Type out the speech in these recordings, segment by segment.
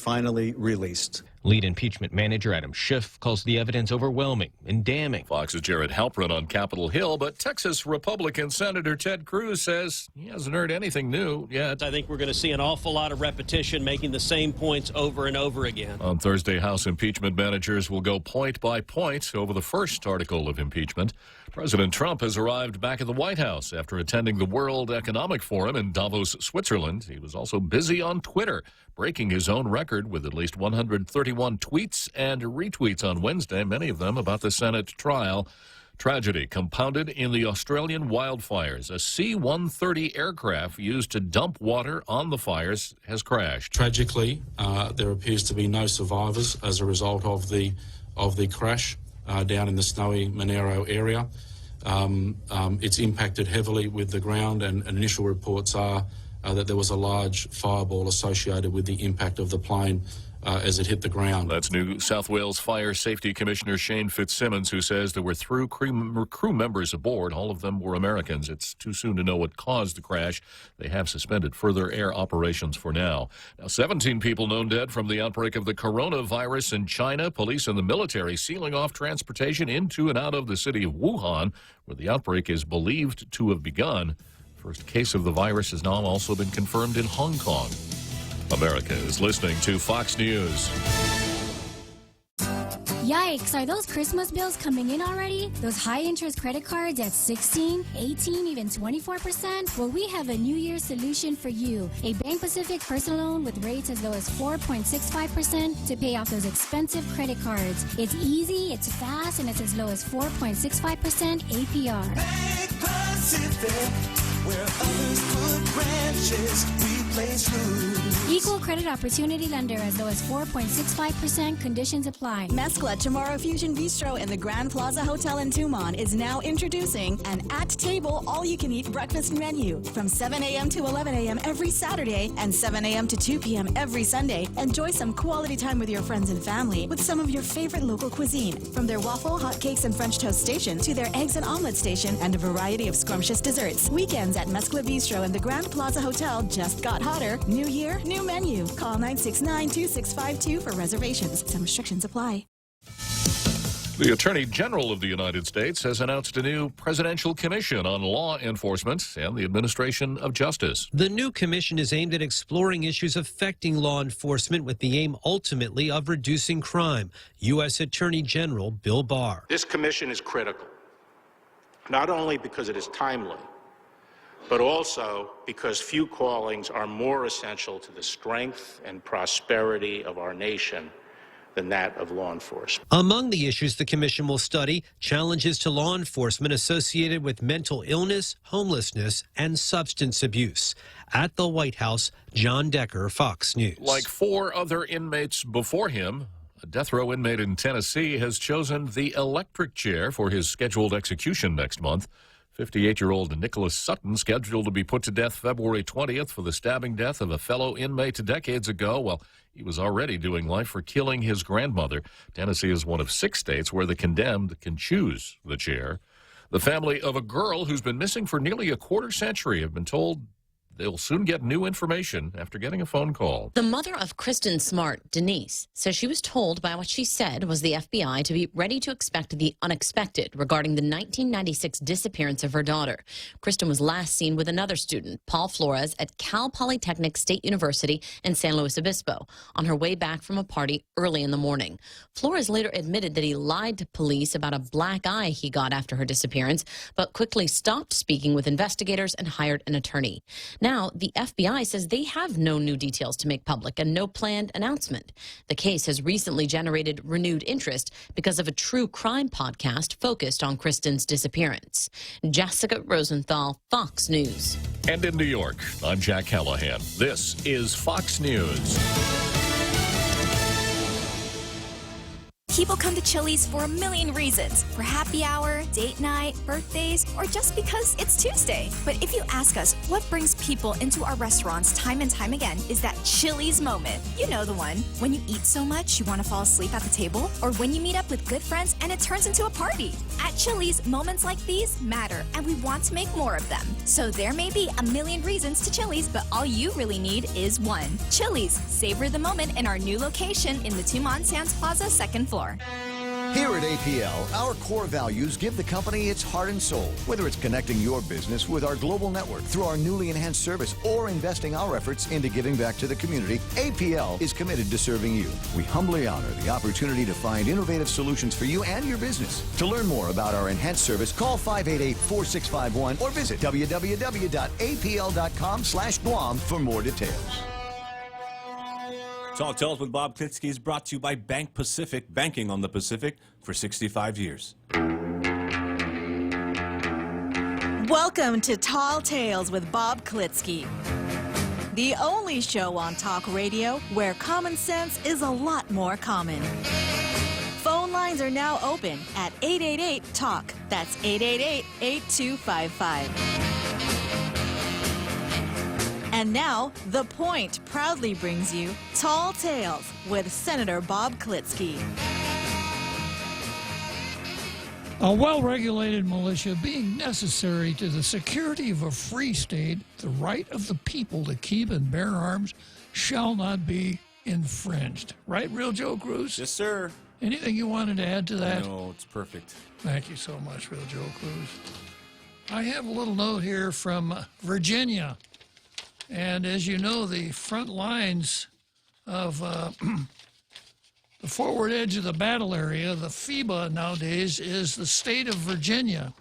finally released. Lead impeachment manager Adam Schiff calls the evidence overwhelming and damning. Fox's Jared Halpern on Capitol Hill, but Texas Republican Senator Ted Cruz says he hasn't heard anything new yet. I think we're going to see an awful lot of repetition, making the same points over and over again. On Thursday, House impeachment managers will go point by point over the first article of impeachment. President Trump has arrived back at the White House after attending the World Economic Forum in Davos, Switzerland. He was also busy on Twitter, breaking his own record with at least 131 tweets and retweets on Wednesday, many of them about the Senate trial. Tragedy compounded in the Australian wildfires. A C-130 aircraft used to dump water on the fires has crashed. Tragically, there appears to be no survivors as a result of the crash down in the snowy Monero area. It's impacted heavily with the ground, and initial reports are that there was a large fireball associated with the impact of the plane as it hit the ground. That's New South Wales Fire Safety Commissioner Shane Fitzsimmons, who says there were three crew members aboard. All of them were Americans. It's too soon to know what caused the crash. They have suspended further air operations for now. Now, 17 people known dead from the outbreak of the coronavirus in China. Police and the military sealing off transportation into and out of the city of Wuhan, where the outbreak is believed to have begun. First case of the virus has now also been confirmed in Hong Kong. America is listening to Fox News. Yikes, are those Christmas bills coming in already? Those high-interest credit cards at 16, 18, even 24%? Well, we have a New Year's solution for you. A Bank Pacific personal loan with rates as low as 4.65% to pay off those expensive credit cards. It's easy, it's fast, and it's as low as 4.65% APR. Bank Pacific, where others put branches, we place roots. Equal credit opportunity lender as low as 4.65%. Conditions apply. Mescla Tomorrow Fusion Bistro in the Grand Plaza Hotel in Tumon is now introducing an at-table all-you-can-eat breakfast menu from 7 a.m. to 11 a.m. every Saturday and 7 a.m. to 2 p.m. every Sunday. Enjoy some quality time with your friends and family with some of your favorite local cuisine, from their waffle, hotcakes, and French toast station to their eggs and omelet station and a variety of scrumptious desserts. Weekends at Mescla Bistro in the Grand Plaza Hotel just got hotter. New year, new menu. Call 969-2652 for reservations. Some restrictions apply. The Attorney General of the United States has announced a new presidential commission on law enforcement and the administration of justice. The new commission is aimed at exploring issues affecting law enforcement with the aim ultimately of reducing crime. U.S. Attorney General Bill Barr. This commission is critical, not only because it is timely, but also because few callings are more essential to the strength and prosperity of our nation than that of law enforcement. Among the issues the commission will study, challenges to law enforcement associated with mental illness, homelessness, and substance abuse. At the White House, John Decker, Fox News. Like 4 other inmates before him, a death row inmate in Tennessee has chosen the electric chair for his scheduled execution next month. 58-year-old Nicholas Sutton, scheduled to be put to death February 20th for the stabbing death of a fellow inmate decades ago. Well, he was already doing life for killing his grandmother. Tennessee is one of 6 states where the condemned can choose the chair. The family of a girl who's been missing for nearly a quarter century have been told they'll soon get new information after getting a phone call. The mother of Kristen Smart, Denise, says she was told by what she said was the FBI to be ready to expect the unexpected regarding the 1996 disappearance of her daughter. Kristen was last seen with another student, Paul Flores, at Cal Polytechnic State University in San Luis Obispo on her way back from a party early in the morning. Flores later admitted that he lied to police about a black eye he got after her disappearance, but quickly stopped speaking with investigators and hired an attorney. Now, the FBI says they have no new details to make public and no planned announcement. The case has recently generated renewed interest because of a true crime podcast focused on Kristen's disappearance. Jessica Rosenthal, Fox News. And in New York, I'm Jack Callahan. This is Fox News. People come to Chili's for a million reasons. For happy hour, date night, birthdays, or just because it's Tuesday. But if you ask us what brings people into our restaurants time and time again is that Chili's moment. You know the one. When you eat so much you want to fall asleep at the table, or when you meet up with good friends and it turns into a party. At Chili's, moments like these matter, and we want to make more of them. So there may be a million reasons to Chili's, but all you really need is one. Chili's. Savor the moment in our new location in the Tumon Sands Plaza, 2nd floor. Here at APL, our core values give the company its heart and soul. Whether it's connecting your business with our global network through our newly enhanced service or investing our efforts into giving back to the community, APL is committed to serving you. We humbly honor the opportunity to find innovative solutions for you and your business. To learn more about our enhanced service, call 588-4651 or visit www.apl.com/Guam for more details. Talk Tales with Bob Klitzkie is brought to you by Bank Pacific, banking on the Pacific for 65 years. Welcome to Tall Tales with Bob Klitzkie, the only show on talk radio where common sense is a lot more common. Phone lines are now open at 888-TALK. That's 888-8255. And now, The Point proudly brings you Tall Tales with Senator Bob Klitzkie. A well-regulated militia being necessary to the security of a free state, the right of the people to keep and bear arms shall not be infringed. Right, Real Joe Cruz? Yes, sir. Anything you wanted to add to that? No, it's perfect. Thank you so much, Real Joe Cruz. I have a little note here from Virginia. And as you know, the front lines of the forward edge of the battle area, the FIBA nowadays, is the state of Virginia,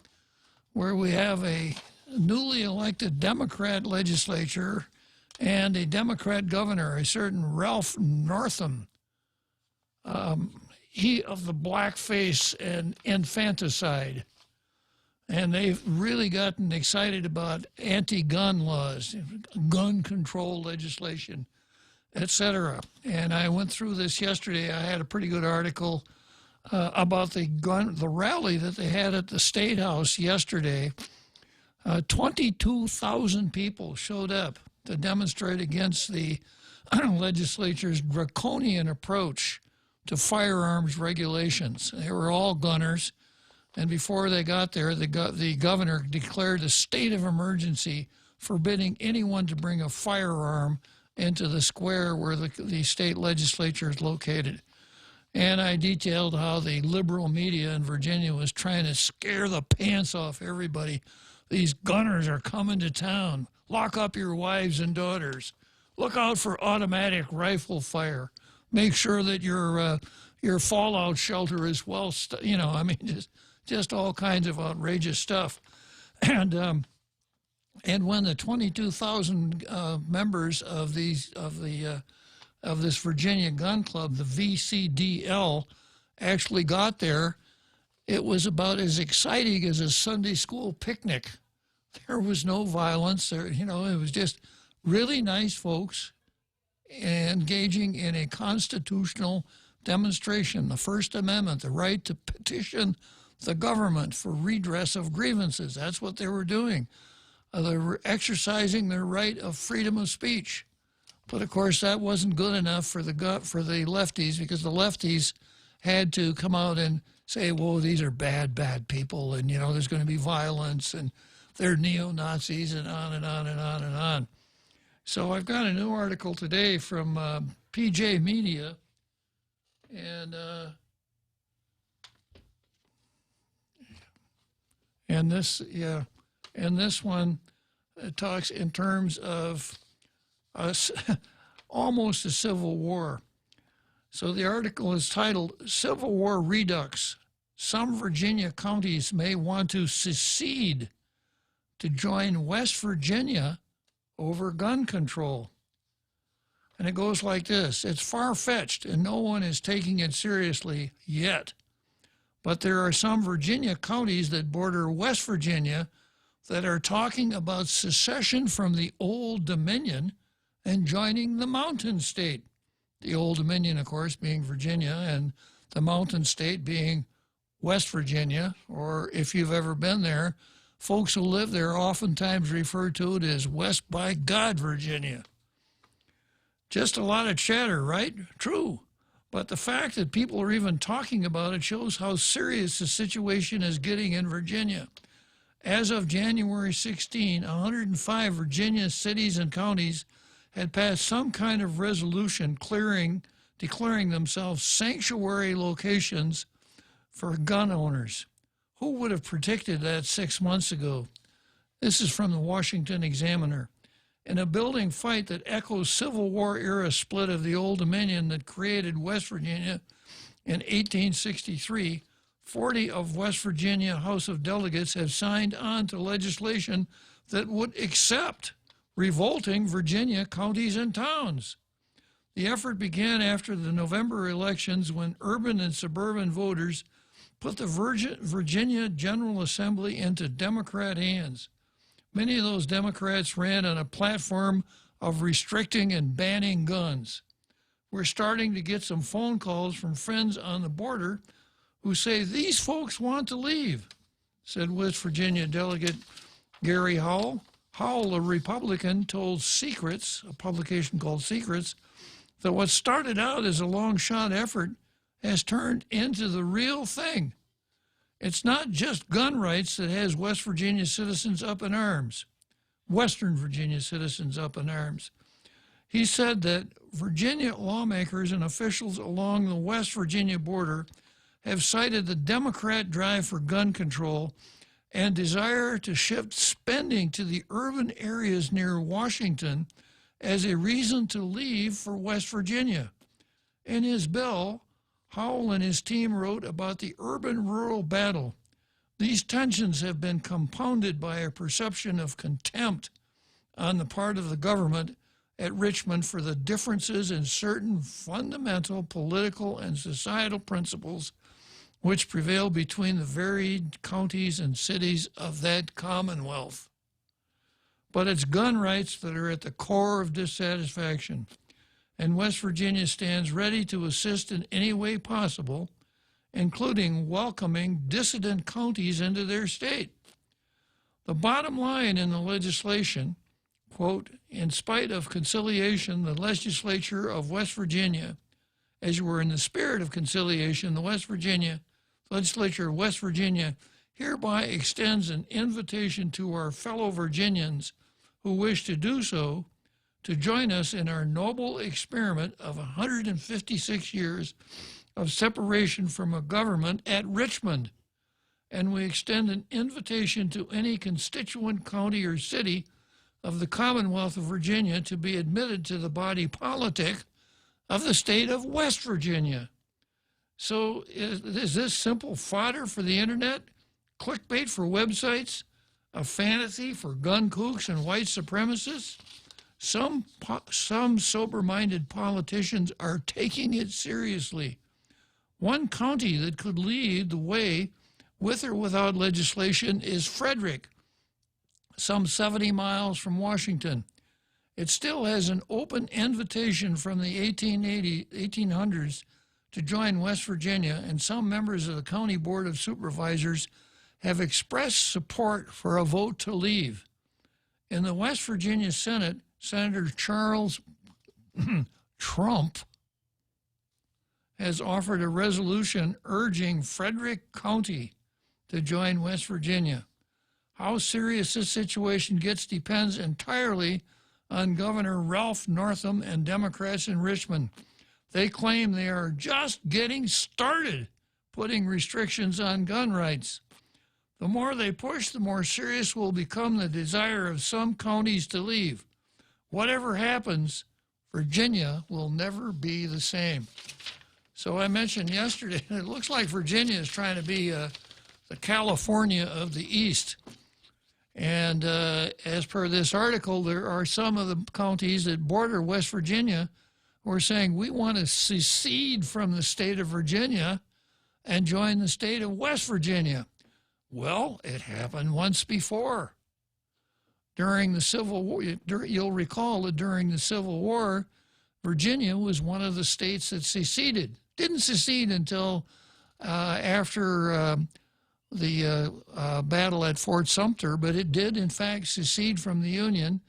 where we have a newly elected Democrat legislature and a Democrat governor, a certain Ralph Northam. He of the blackface and infanticide. And they've really gotten excited about anti-gun laws, gun control legislation, etc. And I went through this yesterday. I had a pretty good article about the rally that they had at the State House yesterday. 22,000 people showed up to demonstrate against the legislature's draconian approach to firearms regulations. They were all gunners. And before they got there, the governor declared a state of emergency, forbidding anyone to bring a firearm into the square where the state legislature is located. And I detailed how the liberal media in Virginia was trying to scare the pants off everybody. These gunners are coming to town. Lock up your wives and daughters. Look out for automatic rifle fire. Make sure that your fallout shelter is well, just all kinds of outrageous stuff. And when the 22,000 members of this Virginia Gun Club, the VCDL, actually got there, it was about as exciting as a Sunday school picnic. There was no violence. It was just really nice folks engaging in a constitutional demonstration, the First Amendment, the right to petition the government for redress of grievances. That's what they were doing. They were exercising their right of freedom of speech. But of course, that wasn't good enough for the lefties, because the lefties had to come out and say, "Whoa, these are bad, bad people, and there's going to be violence, and they're neo-Nazis," and on and on and on and on. So I've got a new article today from PJ Media, and this one talks in terms of almost a civil war. So the article is titled "Civil War Redux. Some Virginia counties may want to secede to join West Virginia over gun control." And it goes like this: "It's far-fetched and no one is taking it seriously yet. But there are some Virginia counties that border West Virginia that are talking about secession from the Old Dominion and joining the Mountain State." The Old Dominion, of course, being Virginia, and the Mountain State being West Virginia, or if you've ever been there, Folks who live there oftentimes refer to it as West by God, Virginia. Just a lot of chatter, right? True. But the fact that people are even talking about it shows how serious the situation is getting in Virginia. As of January 16, 105 Virginia cities and counties had passed some kind of resolution declaring themselves sanctuary locations for gun owners. Who would have predicted that 6 months ago? This is from the Washington Examiner. In a building fight that echoes Civil War-era split of the Old Dominion that created West Virginia in 1863, 40 of West Virginia House of Delegates have signed on to legislation that would accept revolting Virginia counties and towns. The effort began after the November elections when urban and suburban voters put the Virginia General Assembly into Democrat hands. Many of those Democrats ran on a platform of restricting and banning guns. We're starting to get some phone calls from friends on the border who say these folks want to leave, said West Virginia Delegate Gary Howell. Howell, a Republican, told Secrets, a publication called Secrets, that what started out as a long-shot effort has turned into the real thing. It's not just gun rights that has West Virginia citizens up in arms, Western Virginia citizens up in arms. He said that Virginia lawmakers and officials along the West Virginia border have cited the Democrat drive for gun control and desire to shift spending to the urban areas near Washington as a reason to leave for West Virginia. In his bill, Howell and his team wrote about the urban-rural battle. These tensions have been compounded by a perception of contempt on the part of the government at Richmond for the differences in certain fundamental political and societal principles which prevail between the varied counties and cities of that Commonwealth. But it's gun rights that are at the core of dissatisfaction, and West Virginia stands ready to assist in any way possible, including welcoming dissident counties into their state. The bottom line in the legislation, quote, in spite of conciliation, the legislature of West Virginia, as you were in the spirit of conciliation, the legislature of West Virginia hereby extends an invitation to our fellow Virginians who wish to do so to join us in our noble experiment of 156 years of separation from a government at Richmond. And we extend an invitation to any constituent county or city of the Commonwealth of Virginia to be admitted to the body politic of the state of West Virginia. So is this simple fodder for the internet? Clickbait for websites? A fantasy for gun kooks and white supremacists? Some sober-minded politicians are taking it seriously. One county that could lead the way with or without legislation is Frederick, some 70 miles from Washington. It still has an open invitation from the 1800s to join West Virginia, and some members of the County Board of Supervisors have expressed support for a vote to leave. In the West Virginia Senate, Senator Charles Trump has offered a resolution urging Frederick County to join West Virginia. How serious this situation gets depends entirely on Governor Ralph Northam and Democrats in Richmond. They claim they are just getting started putting restrictions on gun rights. The more they push, the more serious will become the desire of some counties to leave. Whatever happens, Virginia will never be the same. So I mentioned yesterday, it looks like Virginia is trying to be the California of the East. And as per this article, there are some of the counties that border West Virginia who are saying we want to secede from the state of Virginia and join the state of West Virginia. Well, it happened once before. During the Civil War, you'll recall that during the Civil War, Virginia was one of the states that seceded. Didn't secede until after battle at Fort Sumter, but it did, in fact, secede from the Union.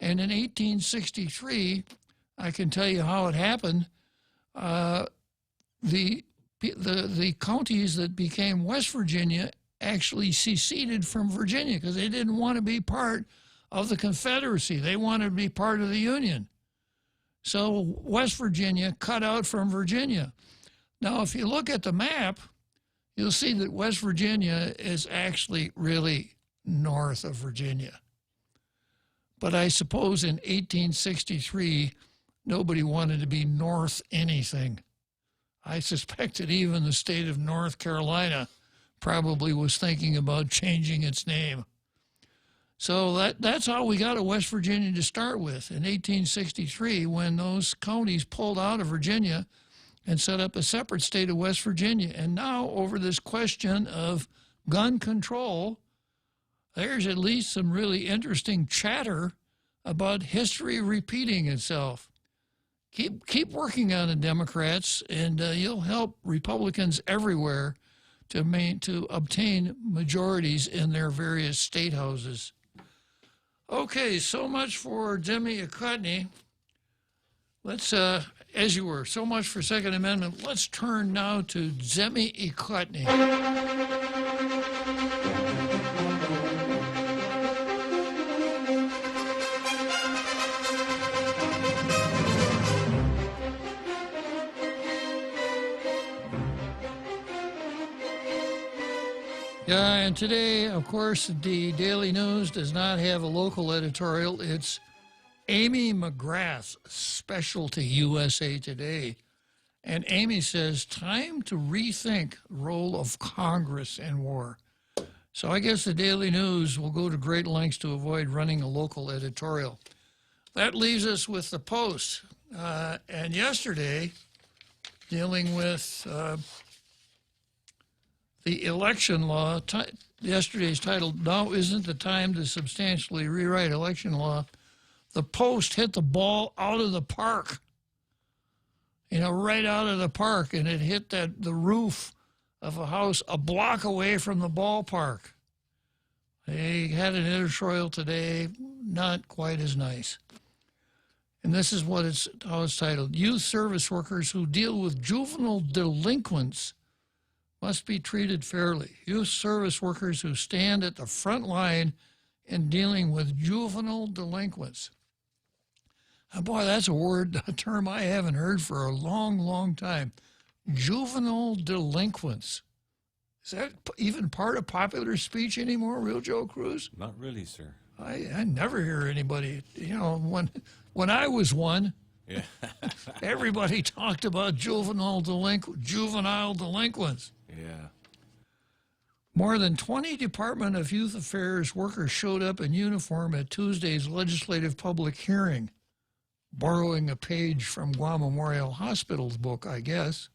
And in 1863, I can tell you how it happened. The counties that became West Virginia actually seceded from Virginia because they didn't want to be part of the Confederacy. They wanted to be part of the Union. So West Virginia cut out from Virginia. Now, if you look at the map, you'll see that West Virginia is actually really north of Virginia. But I suppose in 1863, nobody wanted to be north anything. I suspect that even the state of North Carolina probably was thinking about changing its name. So that's how we got to West Virginia to start with. In 1863, when those counties pulled out of Virginia and set up a separate state of West Virginia. And now over this question of gun control, there's at least some really interesting chatter about history repeating itself. Keep working on it, Democrats, and you'll help Republicans everywhere to obtain majorities in their various state houses. Okay, so much for Demi Ekotny. Let's, as you were, so much for Second Amendment. Let's turn now to Demi Ekotny. Yeah, and today, of course, the Daily News does not have a local editorial. It's Amy McGrath's specialty, USA Today. And Amy says, time to rethink role of Congress in war. So I guess the Daily News will go to great lengths to avoid running a local editorial. That leaves us with the Post. And yesterday, dealing with the election law, yesterday's titled, Now Isn't the Time to Substantially Rewrite Election Law. The Post hit the ball out of the park, right out of the park, and it hit the roof of a house a block away from the ballpark. They had an editorial today, not quite as nice. And this is how it's titled. Youth service workers who deal with juvenile delinquents must be treated fairly. Youth service workers who stand at the front line in dealing with juvenile delinquents. And boy, that's a term I haven't heard for a long, long time. Juvenile delinquents. Is that even part of popular speech anymore, Real Joe Cruz? Not really, sir. I never hear anybody, when I was one, yeah. everybody talked about juvenile delinquents. Yeah. More than 20 Department of Youth Affairs workers showed up in uniform at Tuesday's legislative public hearing, borrowing a page from Guam Memorial Hospital's book, I guess,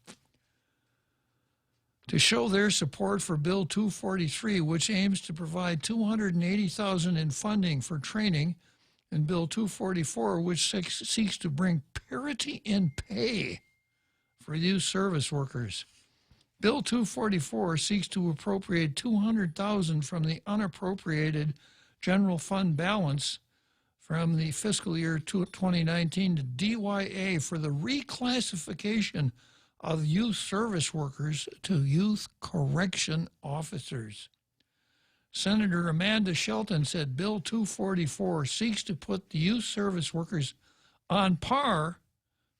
to show their support for Bill 243, which aims to provide $280,000 in funding for training, and Bill 244, which seeks to bring parity in pay for youth service workers. Bill 244 seeks to appropriate $200,000 from the unappropriated general fund balance from the fiscal year 2019 to DYA for the reclassification of youth service workers to youth correction officers. Senator Amanda Shelton said Bill 244 seeks to put the youth service workers on par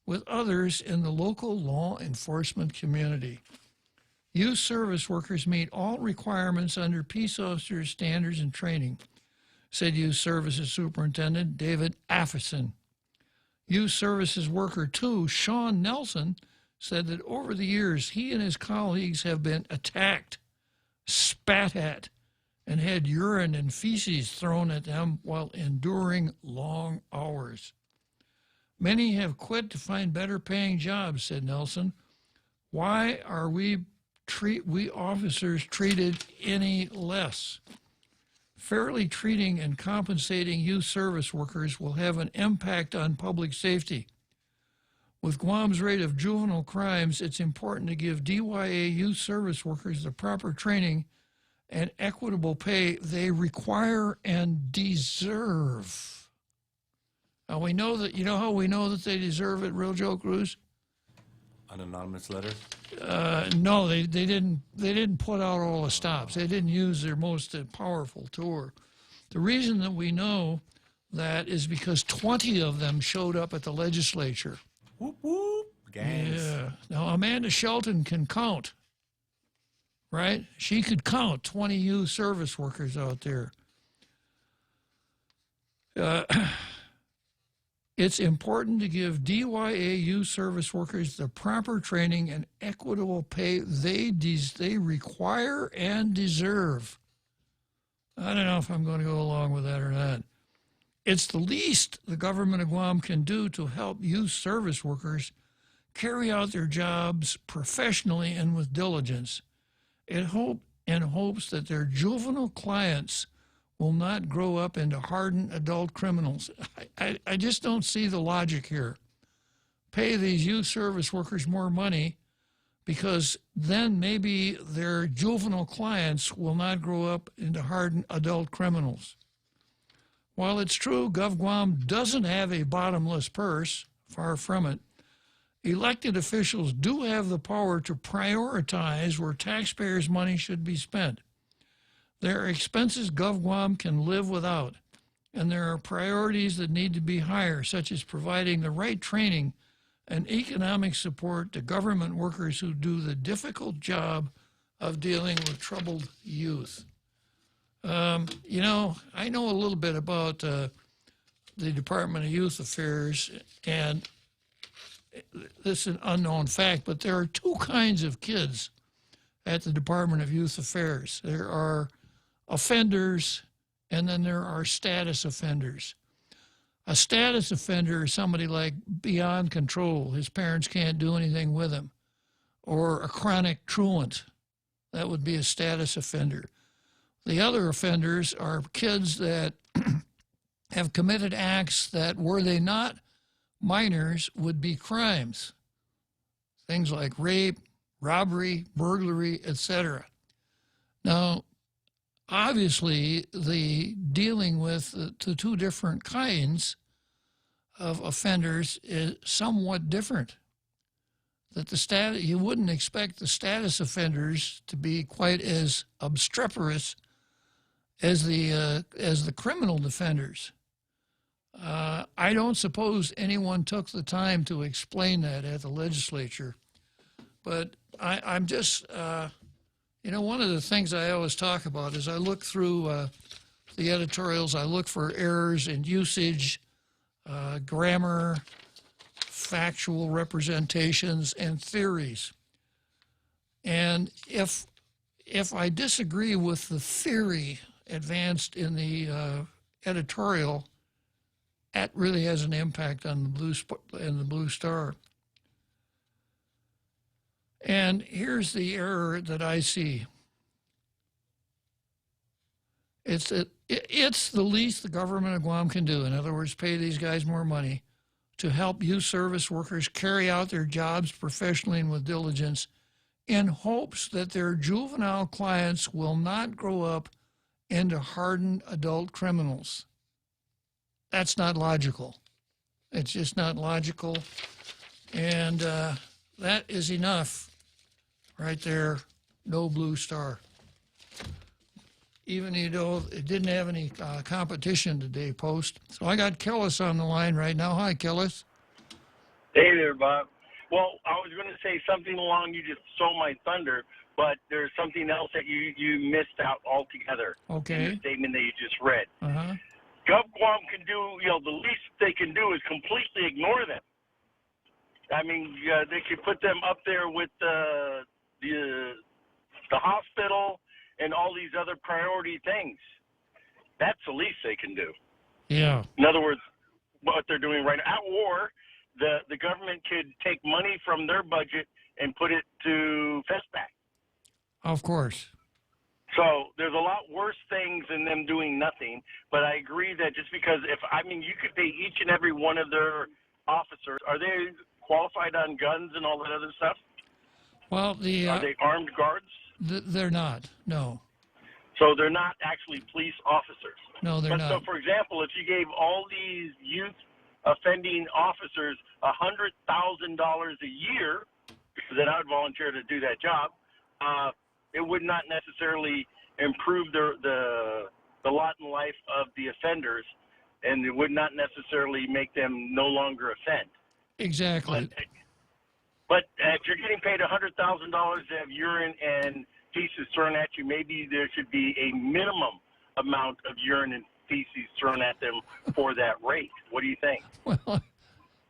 with others in the local law enforcement community. Youth service workers meet all requirements under peace officers' standards and training, said Youth Services Superintendent David Affison. Youth Services Worker 2, Sean Nelson, said that over the years he and his colleagues have been attacked, spat at, and had urine and feces thrown at them while enduring long hours. Many have quit to find better paying jobs, said Nelson. Why are we officers treated any less? Fairly treating and compensating youth service workers will have an impact on public safety. With Guam's rate of juvenile crimes, it's important to give DYA youth service workers the proper training and equitable pay they require and deserve. Now we know that, you know how we know that they deserve it, Real Joe Cruz? An anonymous letter? No, they didn't put out all the stops. They didn't use their most powerful tool. The reason that we know that is because 20 of them showed up at the legislature. Whoop, whoop. Gangs. Yeah. Now, Amanda Shelton can count, right? She could count 20 youth service workers out there. It's important to give DYA youth service workers the proper training and equitable pay they require and deserve. I don't know if I'm going to go along with that or not. It's the least the government of Guam can do to help youth service workers carry out their jobs professionally and with diligence, in hopes that their juvenile clients will not grow up into hardened adult criminals. I just don't see the logic here. Pay these youth service workers more money because then maybe their juvenile clients will not grow up into hardened adult criminals. While it's true GovGuam doesn't have a bottomless purse, far from it, elected officials do have the power to prioritize where taxpayers' money should be spent. There are expenses GovGuam can live without, and there are priorities that need to be higher, such as providing the right training and economic support to government workers who do the difficult job of dealing with troubled youth. You know, I know a little bit about the Department of Youth Affairs, and this is an unknown fact, but there are two kinds of kids at the Department of Youth Affairs. There are offenders, and then there are status offenders. A status offender is somebody like beyond control. His parents can't do anything with him. Or a chronic truant. That would be a status offender. The other offenders are kids that have committed acts that, were they not minors, would be crimes. Things like rape, robbery, burglary, etc. Now, obviously, the dealing with the two different kinds of offenders is somewhat different. That you wouldn't expect the status offenders to be quite as obstreperous as the criminal defenders. I don't suppose anyone took the time to explain that at the legislature, but I'm just, you know, one of the things I always talk about is I look through the editorials, I look for errors in usage, grammar, factual representations, and theories. And if I disagree with the theory advanced in the editorial, that really has an impact on the Blue Star. And here's the error that I see. It's the least the government of Guam can do. In other words, pay these guys more money to help youth service workers carry out their jobs professionally and with diligence, in hopes that their juvenile clients will not grow up into hardened adult criminals. That's not logical. It's just not logical. And that is enough right there. No Blue Star. Even though it didn't have any competition today, Post. So I got Kellis on the line right now. Hi, Kellis. Hey there, Bob. Well, I was going to say something along, you just stole my thunder, but there's something else that you missed out altogether. Okay. In the statement that you just read. Uh-huh. GovGuam can do, the least they can do is completely ignore them. I mean, they could put them up there with the hospital and all these other priority things. That's the least they can do. Yeah. In other words, what they're doing right now, at war, the government could take money from their budget and put it to FESPAC. Of course. So there's a lot worse things than them doing nothing. But I agree that just because you could pay each and every one of their officers. Are they qualified on guns and all that other stuff? Well, are they armed guards? They're not, no. So they're not actually police officers. No, they're not. So, for example, if you gave all these youth offending officers $100,000 a year, because then I would volunteer to do that job, it would not necessarily improve the lot in life of the offenders, and it would not necessarily make them no longer offend. Exactly. But if you're getting paid $100,000 to have urine and feces thrown at you, maybe there should be a minimum amount of urine and feces thrown at them for that rate. What do you think? Well,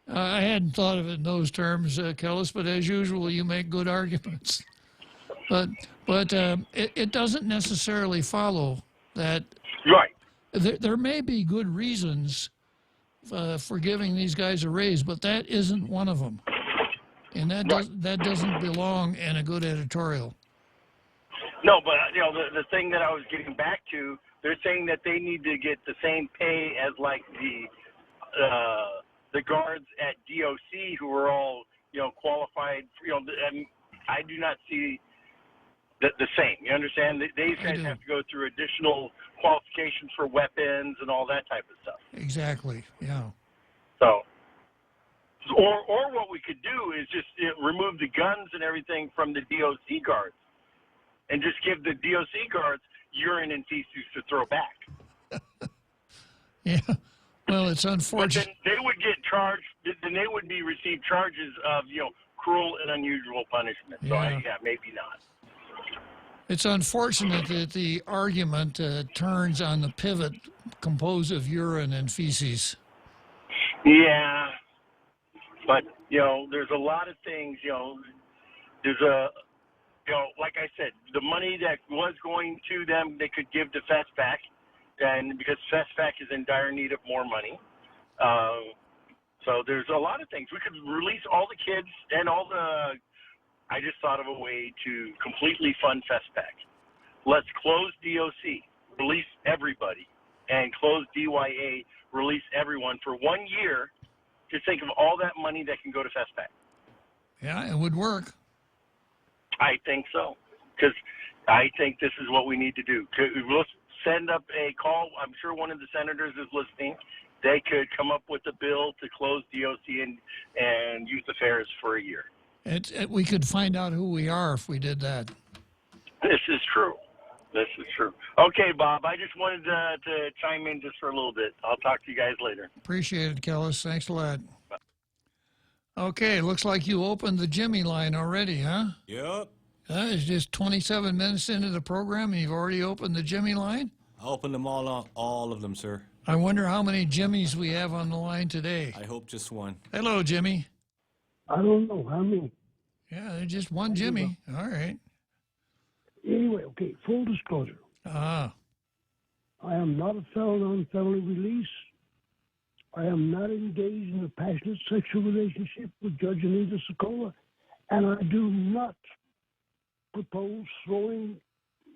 I hadn't thought of it in those terms, Kellis, but as usual, you make good arguments. But it doesn't necessarily follow that. Right. There may be good reasons for giving these guys a raise, but that isn't one of them. And that doesn't belong in a good editorial. No, but the thing that I was getting back to, they're saying that they need to get the same pay as like the guards at DOC who are all qualified. I do not see the same. You understand? These guys have to go through additional qualifications for weapons and all that type of stuff. Exactly. Yeah. So. Or what we could do is just remove the guns and everything from the DOC guards and just give the DOC guards urine and feces to throw back. Yeah. Well, it's unfortunate. But then they would get charged, then they would receive charges of, cruel and unusual punishment. So, maybe not. It's unfortunate that the argument turns on the pivot composed of urine and feces. Yeah. But, there's a lot of things, there's like I said, the money that was going to them, they could give to FESPAC, and because FESPAC is in dire need of more money. So there's a lot of things. We could release all the kids and I just thought of a way to completely fund FESPAC. Let's close DOC, release everybody, and close DYA, release everyone for 1 year. Just think of all that money that can go to FESPAC. Yeah, it would work. I think so, because I think this is what we need to do. Let's send up a call. I'm sure one of the senators is listening. They could come up with a bill to close DOC and youth affairs for a year. We could find out who we are if we did that. This is true. This is true. Okay, Bob, I just wanted to chime in just for a little bit. I'll talk to you guys later. Appreciate it, Kellis. Thanks a lot. Bye. Okay, looks like you opened the Jimmy line already, huh? Yep. It's just 27 minutes into the program and you've already opened the Jimmy line? I opened them all of them, sir. I wonder how many Jimmys we have on the line today. I hope just one. Hello, Jimmy. I don't know how many. Yeah, there's just one Jimmy. All right. Anyway, okay, full disclosure. Ah. I am not a felon on felony release. I am not engaged in a passionate sexual relationship with Judge Anita Sokola, and I do not propose throwing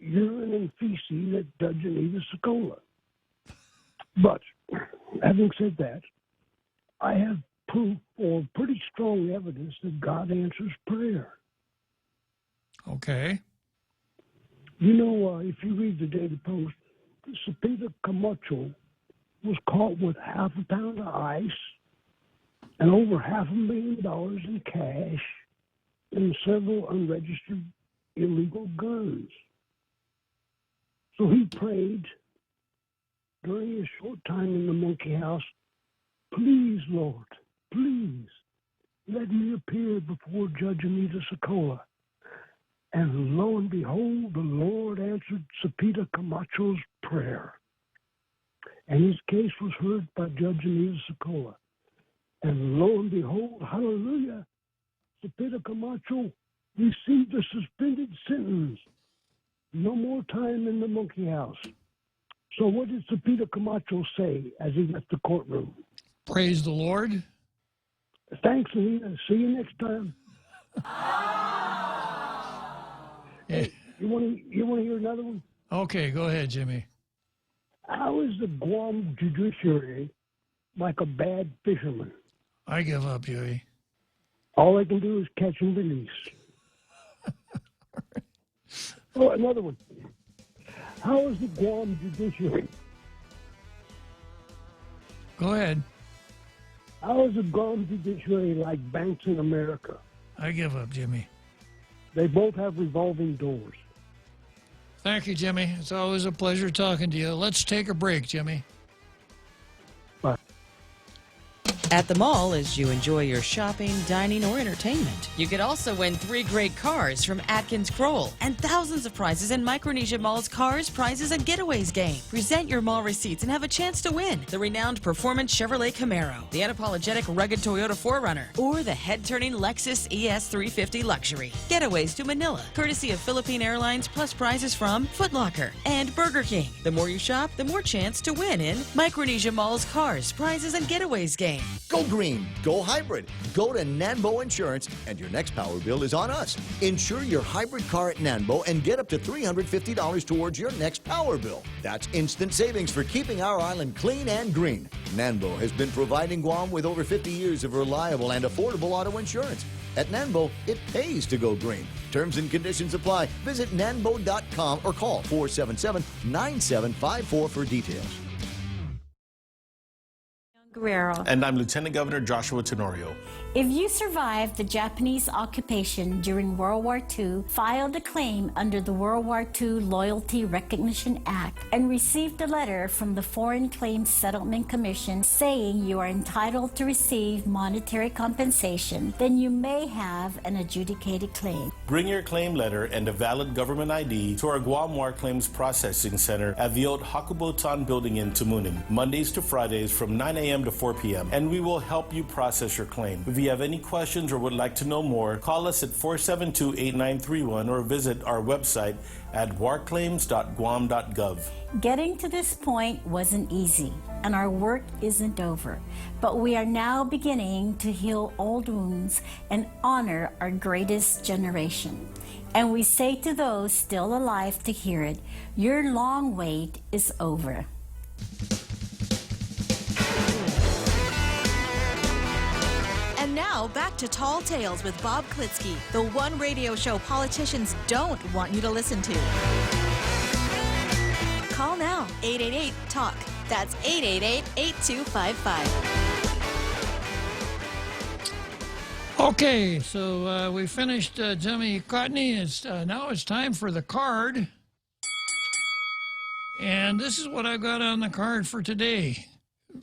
urine and feces at Judge Anita Sokola. But, having said that, I have proof or pretty strong evidence that God answers prayer. Okay. You know, if you read the Daily Post, Cepeda Camacho was caught with half a pound of ice and over $500,000 in cash and several unregistered illegal guns. So he prayed during his short time in the monkey house, please, Lord, please, let me appear before Judge Anita Sokola. And lo and behold, the Lord answered Cepeda Camacho's prayer. And his case was heard by Judge Anita Sokola. And lo and behold, hallelujah, Cepeda Camacho received a suspended sentence. No more time in the monkey house. So what did Cepeda Camacho say as he left the courtroom? Praise the Lord. Thanks, Anita. See you next time. Hey, you want to hear another one? Okay, go ahead, Jimmy. How is the Guam judiciary like a bad fisherman? I give up, Jimmy. All they can do is catch and release. Oh, another one. How is the Guam judiciary? Go ahead. How is the Guam judiciary like banks in America? I give up, Jimmy. They both have revolving doors. Thank you, Jimmy. It's always a pleasure talking to you. Let's take a break, Jimmy. Bye. At the mall, as you enjoy your shopping, dining, or entertainment, you could also win 3 great cars from Atkins Kroll and thousands of prizes in Micronesia Mall's Cars, Prizes, and Getaways game. Present your mall receipts and have a chance to win the renowned performance Chevrolet Camaro, the unapologetic rugged Toyota 4Runner, or the head-turning Lexus ES350 Luxury. Getaways to Manila, courtesy of Philippine Airlines, plus prizes from Foot Locker and Burger King. The more you shop, the more chance to win in Micronesia Mall's Cars, Prizes, and Getaways game. Go green, go hybrid, go to Nanbo Insurance, and your next power bill is on us. Insure your hybrid car at Nanbo and get up to $350 towards your next power bill. That's instant savings for keeping our island clean and green. Nanbo has been providing Guam with over 50 years of reliable and affordable auto insurance. At Nanbo, it pays to go green. Terms and conditions apply. Visit nanbo.com or call 477-9754 for details. Guerrero. And I'm Lieutenant Governor Joshua Tenorio. If you survived the Japanese occupation during World War II, filed a claim under the World War II Loyalty Recognition Act, and received a letter from the Foreign Claims Settlement Commission saying you are entitled to receive monetary compensation, then you may have an adjudicated claim. Bring your claim letter and a valid government ID to our Guam War Claims Processing Center at the old Hakubotan Building in Tamuning, Mondays to Fridays from 9 a.m. to 4 p.m., and we will help you process your claim. If you have any questions or would like to know more, call us at 472-8931 or visit our website at warclaims.guam.gov. Getting to this point wasn't easy, and our work isn't over. But we are now beginning to heal old wounds and honor our greatest generation. And we say to those still alive to hear it, your long wait is over. And now, back to Tall Tales with Bob Klitzkie, the one radio show politicians don't want you to listen to. Call now, 888-TALK. That's 888-8255. Okay, so we finished Jimmy Cotney. Now it's time for the card. And this is what I've got on the card for today.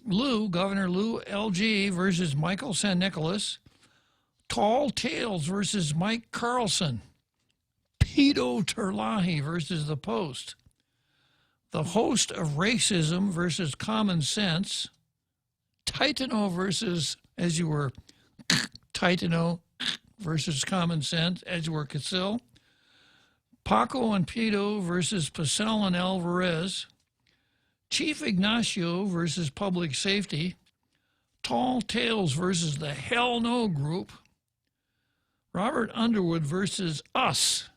Governor Lou LG versus Michael San Nicolas. Tall Tales versus Mike Carlson. Pedo Terlahi versus The Post. The Host of Racism versus Common Sense. Titano versus, as you were, Titano versus Common Sense, as you were Casil. Paco and Pedo versus Pacel and Alvarez. Chief Ignacio versus Public Safety. Tall Tales versus the Hell No Group. Robert Underwood versus Us.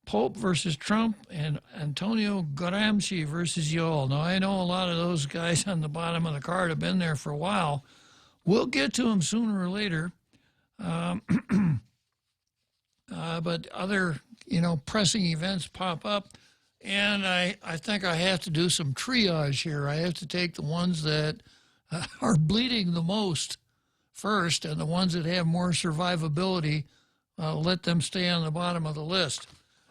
Pope versus Trump, and Antonio Gramsci versus Yoel. Now, I know a lot of those guys on the bottom of the card have been there for a while. We'll get to them sooner or later. But other, pressing events pop up. And I think I have to do some triage here. I have to take the ones that are bleeding the most first, and the ones that have more survivability, let them stay on the bottom of the list.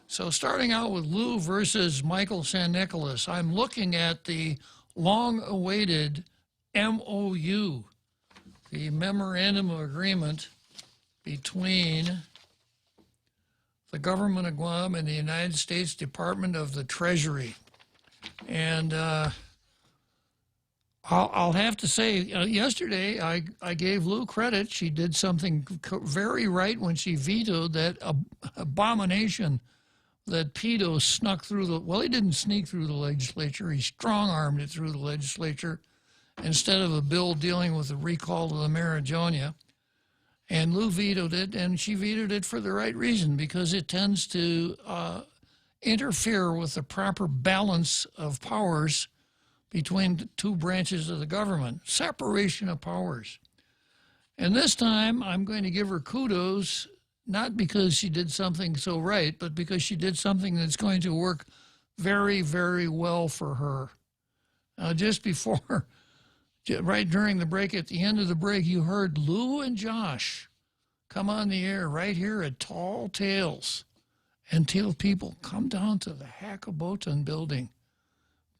So starting out with Lou versus Michael San Nicolas, I'm looking at the long-awaited MOU, the Memorandum of Agreement between the government of Guam and the United States Department of the Treasury. And I'll have to say, yesterday I gave Lou credit. She did something very right when she vetoed that abomination that Pedo snuck through he didn't sneak through the legislature. He strong-armed it through the legislature instead of a bill dealing with the recall of the Marijonia. And Lou vetoed it, and she vetoed it for the right reason, because it tends to interfere with the proper balance of powers between the two branches of the government, separation of powers. And this time, I'm going to give her kudos not because she did something so right, but because she did something that's going to work very, very well for her. Just before, right during the break, at the end of the break, you heard Lou and Josh come on the air right here at Tall Tales and tell people, come down to the Hackabotan building.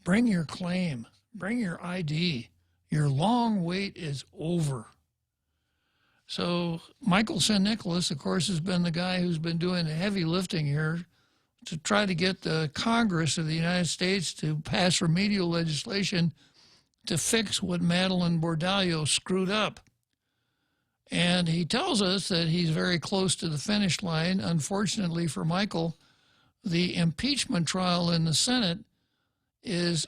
Bring your claim. Bring your ID. Your long wait is over. So Michael St. Nicholas, of course, has been the guy who's been doing the heavy lifting here to try to get the Congress of the United States to pass remedial legislation to fix what Madeleine Bordallo screwed up. And he tells us that he's very close to the finish line. Unfortunately for Michael, the impeachment trial in the Senate is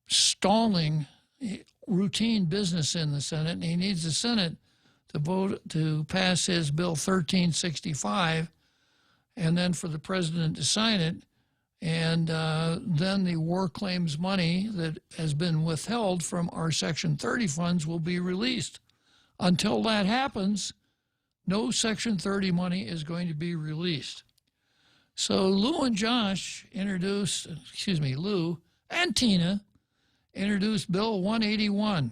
stalling routine business in the Senate, and he needs the Senate to vote to pass his Bill 1365, and then for the president to sign it, and then the war claims money that has been withheld from our Section 30 funds will be released. Until that happens, no Section 30 money is going to be released. So Lou and Josh introduced, Lou and Tina introduced Bill 181.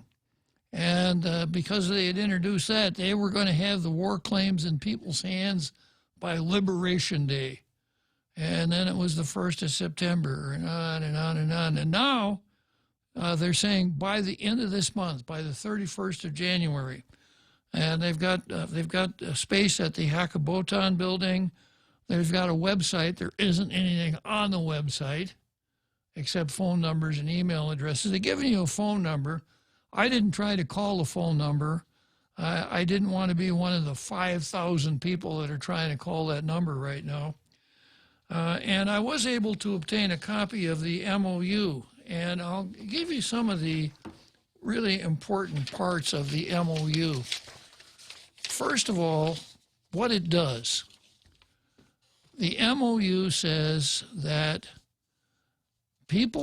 And because they had introduced that, they were going to have the war claims in people's hands by Liberation Day. And then it was the 1st of September, and on and on and on. And now they're saying by the end of this month, by the 31st of January. And they've got space at the Hackabotan building. They've got a website. There isn't anything on the website except phone numbers and email addresses. They're giving you a phone number. I didn't try to call the phone number. I didn't want to be one of the 5,000 people that are trying to call that number right now. And I was able to obtain a copy of the MOU, and I'll give you some of the really important parts of the MOU. First of all, what it does. The MOU says that it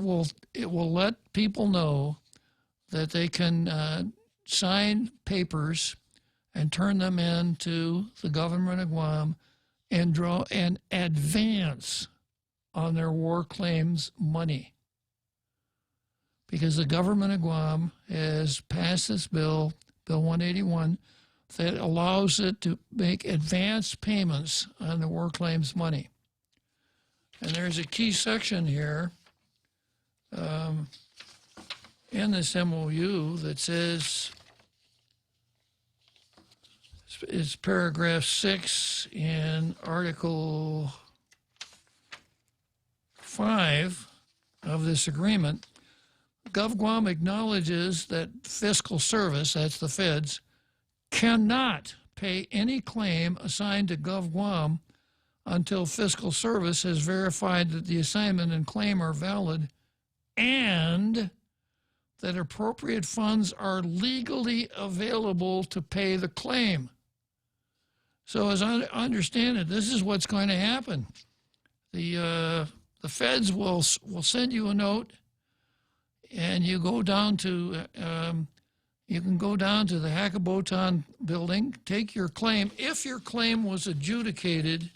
will let people know that they can sign papers and turn them in to the government of Guam and draw an advance on their war claims money. Because the government of Guam has passed this bill, Bill 181, that allows it to make advance payments on the war claims money. And there's a key section here in this MOU that says, it's paragraph 6 in Article 5 of this agreement. GovGuam acknowledges that fiscal service, that's the feds, cannot pay any claim assigned to GovGuam until fiscal service has verified that the assignment and claim are valid and that appropriate funds are legally available to pay the claim. So as I understand it, this is what's going to happen. The feds will send you a note, and you go down to you can go down to the Hackabotan building, take your claim. If your claim was adjudicated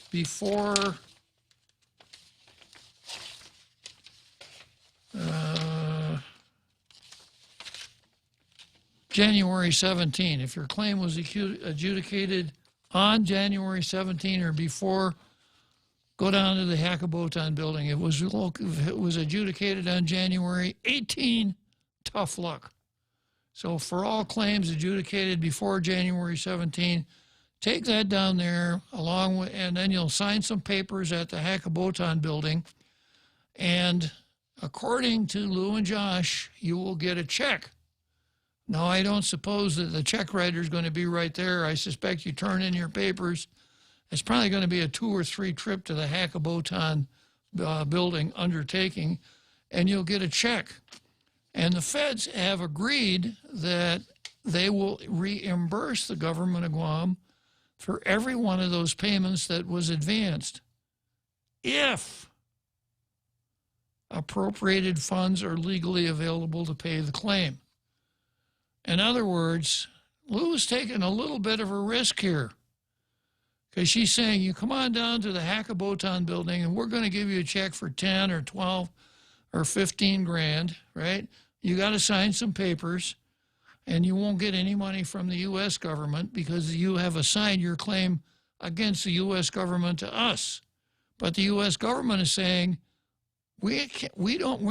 before January 17, if your claim was adjudicated on January 17 or before, go down to the Hackabotan building. If it was adjudicated on January 18, tough luck. So for all claims adjudicated before January 17, take that down there along with, and then you'll sign some papers at the Hackabotan building. And according to Lou and Josh, you will get a check. Now, I don't suppose that the check writer is going to be right there. I suspect you turn in your papers. It's probably going to be a 2 or 3 trip to the Hackabotan building undertaking, and you'll get a check. And the feds have agreed that they will reimburse the government of Guam for every one of those payments that was advanced if appropriated funds are legally available to pay the claim. In other words, Lou is taking a little bit of a risk here. Because she's saying, you come on down to the Hackabotan building and we're going to give you a check for 10 or 12 or 15 grand, right? You got to sign some papers and you won't get any money from the U.S. government because you have assigned your claim against the U.S. government to us. But the U.S. government is saying, we're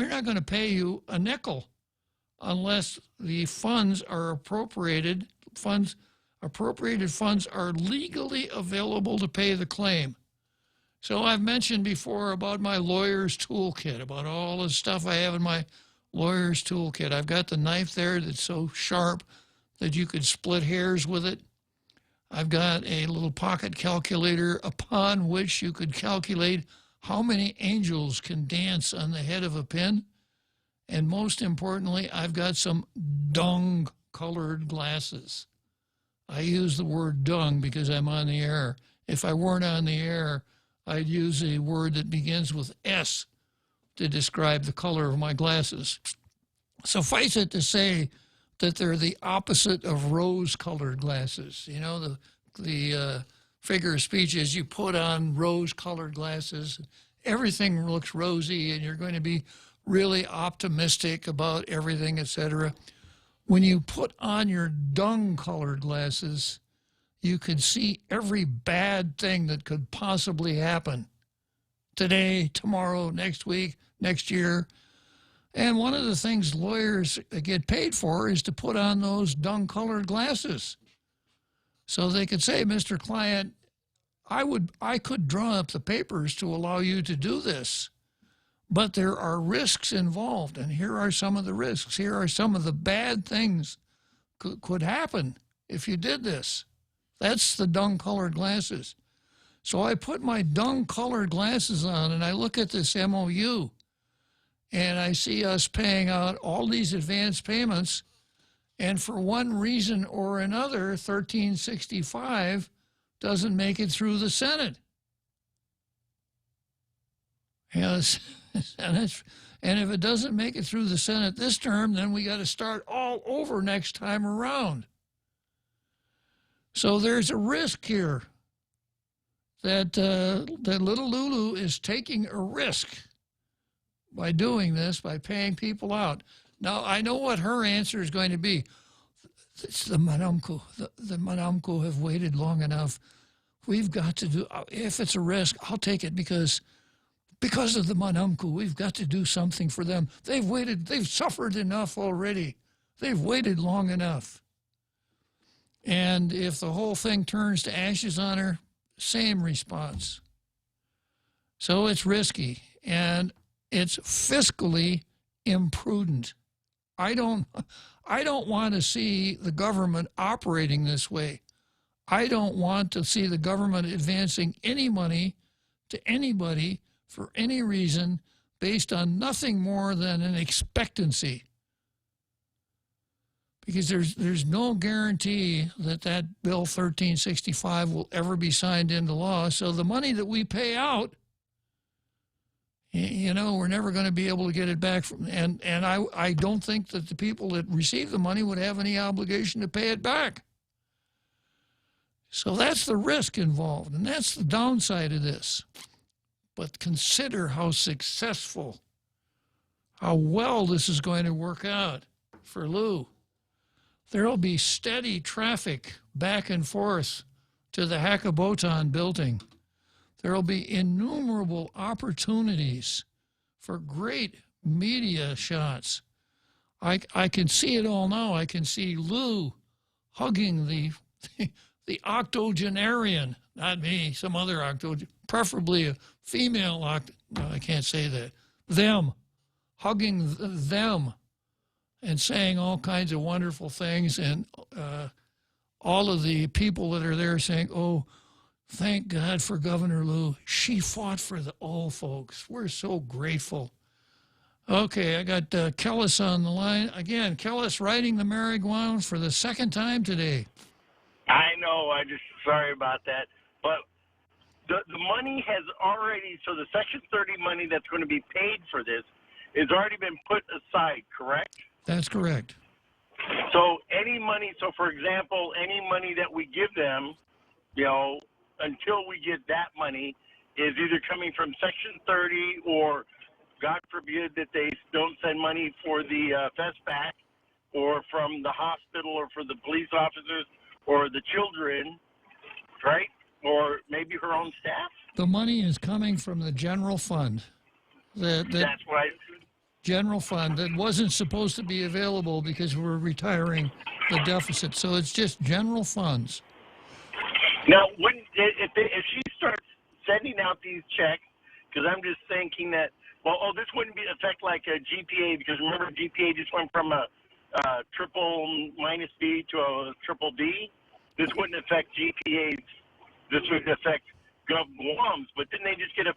not going to pay you a nickel unless the funds are appropriated. Appropriated funds are legally available to pay the claim. So I've mentioned before about my lawyer's toolkit, about all the stuff I have in my lawyer's toolkit. I've got the knife there that's so sharp that you could split hairs with it. I've got a little pocket calculator upon which you could calculate how many angels can dance on the head of a pin. And most importantly, I've got some dung-colored glasses. I use the word dung because I'm on the air. If I weren't on the air, I'd use a word that begins with S to describe the color of my glasses. Suffice it to say that they're the opposite of rose-colored glasses. You know, the figure of speech is you put on rose-colored glasses, everything looks rosy, and you're going to be really optimistic about everything, etc. When you put on your dung-colored glasses, you can see every bad thing that could possibly happen today, tomorrow, next week, next year. And one of the things lawyers get paid for is to put on those dung-colored glasses. So they could say, Mr. Client, I could draw up the papers to allow you to do this. But there are risks involved, and here are some of the risks. Here are some of the bad things could happen if you did this. That's the dung-colored glasses. So I put my dung-colored glasses on, and I look at this MOU, and I see us paying out all these advance payments, and for one reason or another, 1365 doesn't make it through the Senate. Yes. And if it doesn't make it through the Senate this term, then we got to start all over next time around. So there's a risk here that little Lulu is taking a risk by doing this, by paying people out. Now, I know what her answer is going to be. It's the Manamco. The Manamco have waited long enough. We've got to do, if it's a risk, I'll take it because of the Manamco, we've got to do something for them. They've waited, they've suffered enough already. They've waited long enough. And if the whole thing turns to ashes on her, same response. So it's risky and it's fiscally imprudent. I don't want to see the government operating this way. I don't want to see the government advancing any money to anybody for any reason based on nothing more than an expectancy. Because there's no guarantee that Bill 1365 will ever be signed into law. So the money that we pay out, you know, we're never going to be able to get it back from, and I don't think that the people that receive the money would have any obligation to pay it back. So that's the risk involved, and that's the downside of this. But consider how successful, how well this is going to work out for Lou. There'll be steady traffic back and forth to the Hackabotan building. There'll be innumerable opportunities for great media shots. I can see it all now. I can see Lou hugging the octogenarian, not me, some other octogenarian, preferably a female no, I can't say that. Them, hugging them and saying all kinds of wonderful things, and all of the people that are there saying, oh, thank God for Governor Lou. She fought for the old folks. We're so grateful. Okay, I got Kellis on the line. Again, Kellis riding the merry-go-round for the second time today. I know. Sorry about that. But the money has already, so the Section 30 money that's going to be paid for this has already been put aside, correct? That's correct. So any money, so for example, any money that we give them, you know, until we get that money is either coming from Section 30 or, God forbid, that they don't send money for the FESPAC or from the hospital or for the police officers or the children, right? Or maybe her own staff. The money is coming from the general fund. That's right. General fund that wasn't supposed to be available because we're retiring the deficit. So it's just general funds. Now, if she starts sending out these checks, because I'm just thinking that, this wouldn't affect like a GPA, because remember GPA just went from a triple minus B to a triple D. This wouldn't affect GPAs. This would affect Gov Guam's, but didn't they just get a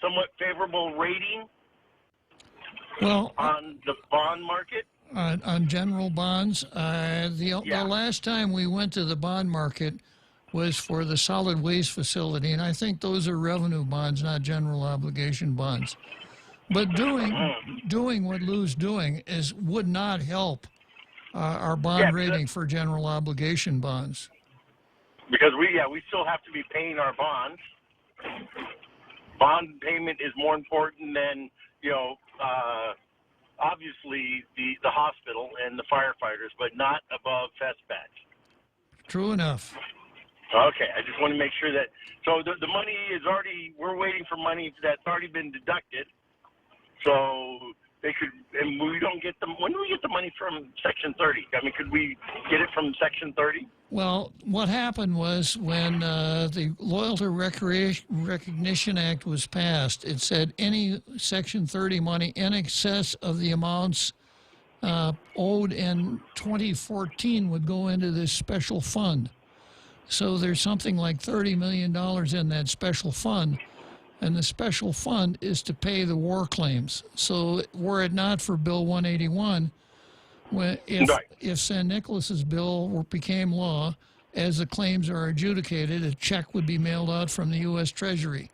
somewhat favorable rating on the bond market? On general bonds, the last time we went to the bond market was for the solid waste facility, and I think those are revenue bonds, not general obligation bonds. But doing what Lou's doing would not help our bond rating for general obligation bonds. Because we still have to be paying our bonds. Bond payment is more important than, obviously the hospital and the firefighters, but not above FESPAC. True enough. Okay, I just want to make sure that, so the money is already, we're waiting for money that's already been deducted. So they could, and we don't get them, when do we get the money from Section 30? I mean, could we get it from Section 30? Well, what happened was when the Loyalty Recognition Act was passed, it said any Section 30 money in excess of the amounts owed in 2014 would go into this special fund. So there's something like $30 million in that special fund, and the special fund is to pay the war claims. So were it not for Bill 181, if San Nicolas's bill became law, as the claims are adjudicated, a check would be mailed out from the U.S. Treasury.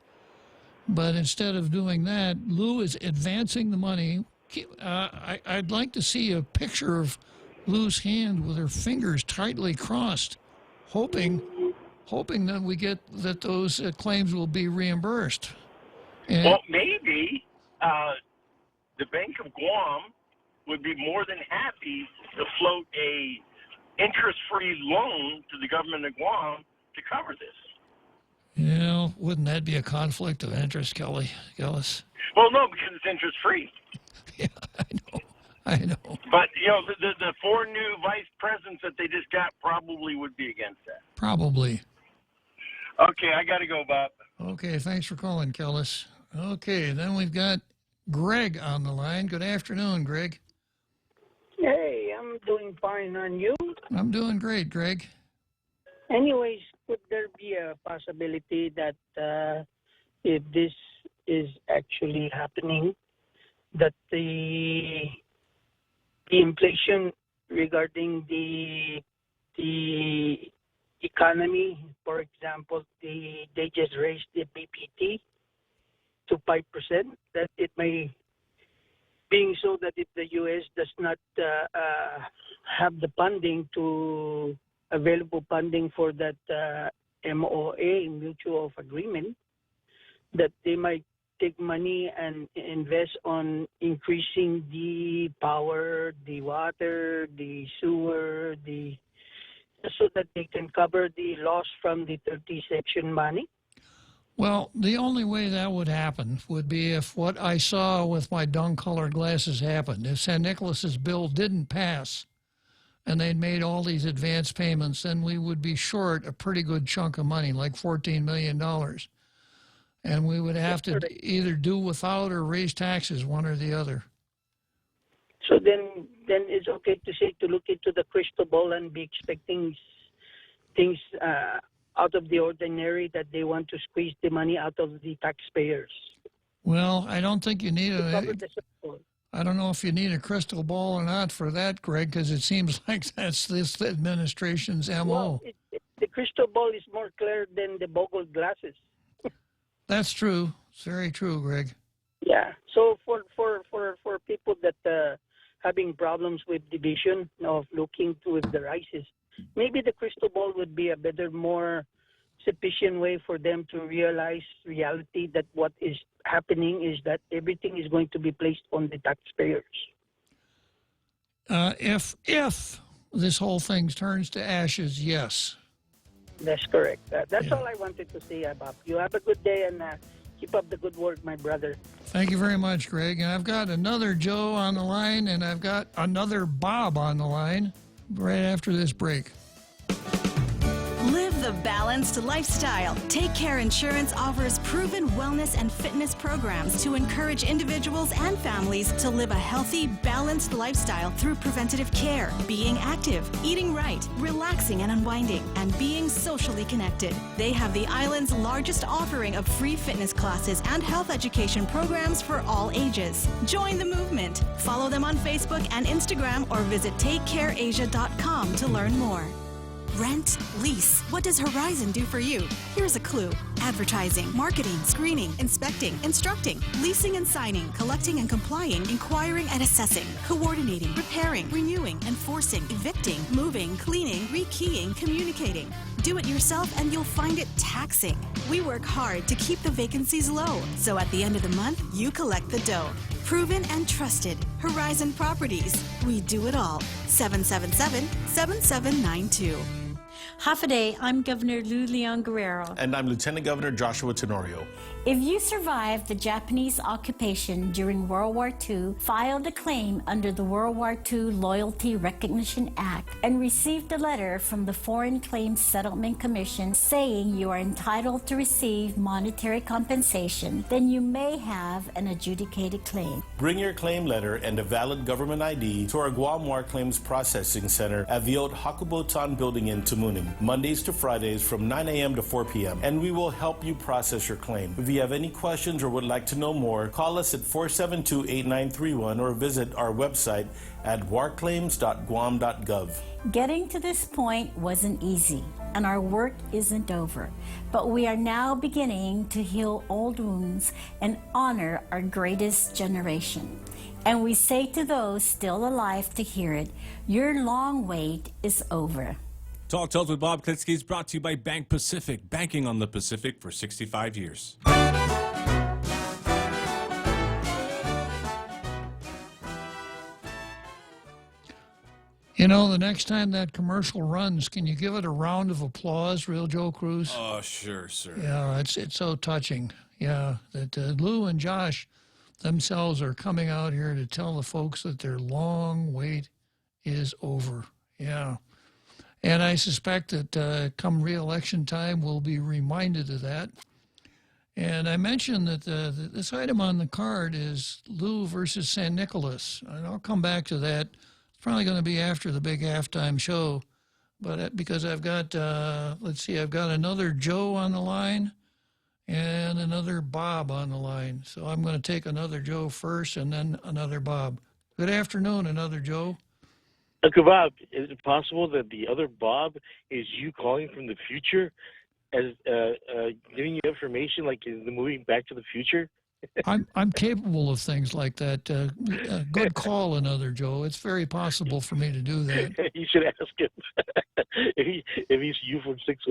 But instead of doing that, Lou is advancing the money. I'd like to see a picture of Lou's hand with her fingers tightly crossed, hoping that those claims will be reimbursed. And well, maybe the Bank of Guam would be more than happy to float a interest-free loan to the government of Guam to cover this. Wouldn't that be a conflict of interest, Gillis? Well, no, because it's interest-free. Yeah, I know. But, the four new vice presidents that they just got probably would be against that. Probably. Okay, I got to go, Bob. Okay, thanks for calling, Kellis. Okay, then we've got Greg on the line. Good afternoon, Greg. Hey, I'm doing fine. On you? I'm doing great, Greg. Anyways, could there be a possibility that if this is actually happening, that the inflation regarding the economy, for example, they just raised the BPT to 5%, that it may, being so that if the U.S. does not have the funding available funding for that MOA, Mutual of Agreement, that they might take money and invest on increasing the power, the water, the sewer, so that they can cover the loss from the 30 section money? Well, the only way that would happen would be if what I saw with my dung-colored glasses happened. If San Nicolas's bill didn't pass and they'd made all these advance payments, then we would be short a pretty good chunk of money, like $14 million. And we would have to either do without or raise taxes, one or the other. So then it's okay to look into the crystal ball and be expecting things out of the ordinary, that they want to squeeze the money out of the taxpayers. Well, I don't think you need I don't know if you need a crystal ball or not for that, Greg, because it seems like that's this administration's MO. Well, the crystal ball is more clear than the boggled glasses. That's true. It's very true, Greg. Yeah. So for people that having problems with division of looking with the rises, maybe the crystal ball would be a better, more sufficient way for them to realize reality that what is happening is that everything is going to be placed on the taxpayers. If this whole thing turns to ashes, yes. That's correct. That's all I wanted to say, Bob. You have a good day and keep up the good work, my brother. Thank you very much, Greg. And I've got another Joe on the line, and I've got another Bob on the line right after this break. Live the balanced lifestyle. Take Care Insurance offers proven wellness and fitness programs to encourage individuals and families to live a healthy, balanced lifestyle through preventative care, being active, eating right, relaxing and unwinding, and being socially connected. They have the island's largest offering of free fitness classes and health education programs for all ages. Join the movement. Follow them on Facebook and Instagram or visit takecareasia.com to learn more. Rent, lease. What does Horizon do for you? Here's a clue. Advertising, marketing, screening, inspecting, instructing, leasing and signing, collecting and complying, inquiring and assessing, coordinating, repairing, renewing, enforcing, evicting, moving, cleaning, rekeying, communicating. Do it yourself and you'll find it taxing. We work hard to keep the vacancies low, so at the end of the month, you collect the dough. Proven and trusted. Horizon Properties. We do it all. 777-7792. Half a day, I'm Governor Lou Leon Guerrero. And I'm Lieutenant Governor Joshua Tenorio. If you survived the Japanese occupation during World War II, filed a claim under the World War II Loyalty Recognition Act, and received a letter from the Foreign Claims Settlement Commission saying you are entitled to receive monetary compensation, then you may have an adjudicated claim. Bring your claim letter and a valid government ID to our Guam War Claims Processing Center at the old Hakubotan building in Tamuning, Mondays to Fridays from 9 a.m. to 4 p.m., and we will help you process your claim. If you have any questions or would like to know more, call us at 472-8931 or visit our website at warclaims.guam.gov. Getting to this point wasn't easy, and our work isn't over. But we are now beginning to heal old wounds and honor our greatest generation. And we say to those still alive to hear it, your long wait is over. Talk Tales with Bob Klitzkie is brought to you by Bank Pacific, banking on the Pacific for 65 years. You know, the next time that commercial runs, can you give it a round of applause, Real Joe Cruz? Oh, sure, sir. Yeah, it's so touching. Yeah, that Lou and Josh themselves are coming out here to tell the folks that their long wait is over. Yeah. And I suspect that come re-election time, we'll be reminded of that. And I mentioned that this item on the card is Lou versus San Nicolas. And I'll come back to that. It's probably going to be after the big halftime show. But because I've got, let's see, I've got another Joe on the line and another Bob on the line. So I'm going to take another Joe first and then another Bob. Good afternoon, another Joe. Uncle Bob, is it possible that the other Bob is you calling from the future, as giving you information like in the movie Back to the Future? I'm capable of things like that. Good call, another Joe. It's very possible for me to do that. You should ask him if he's you from 6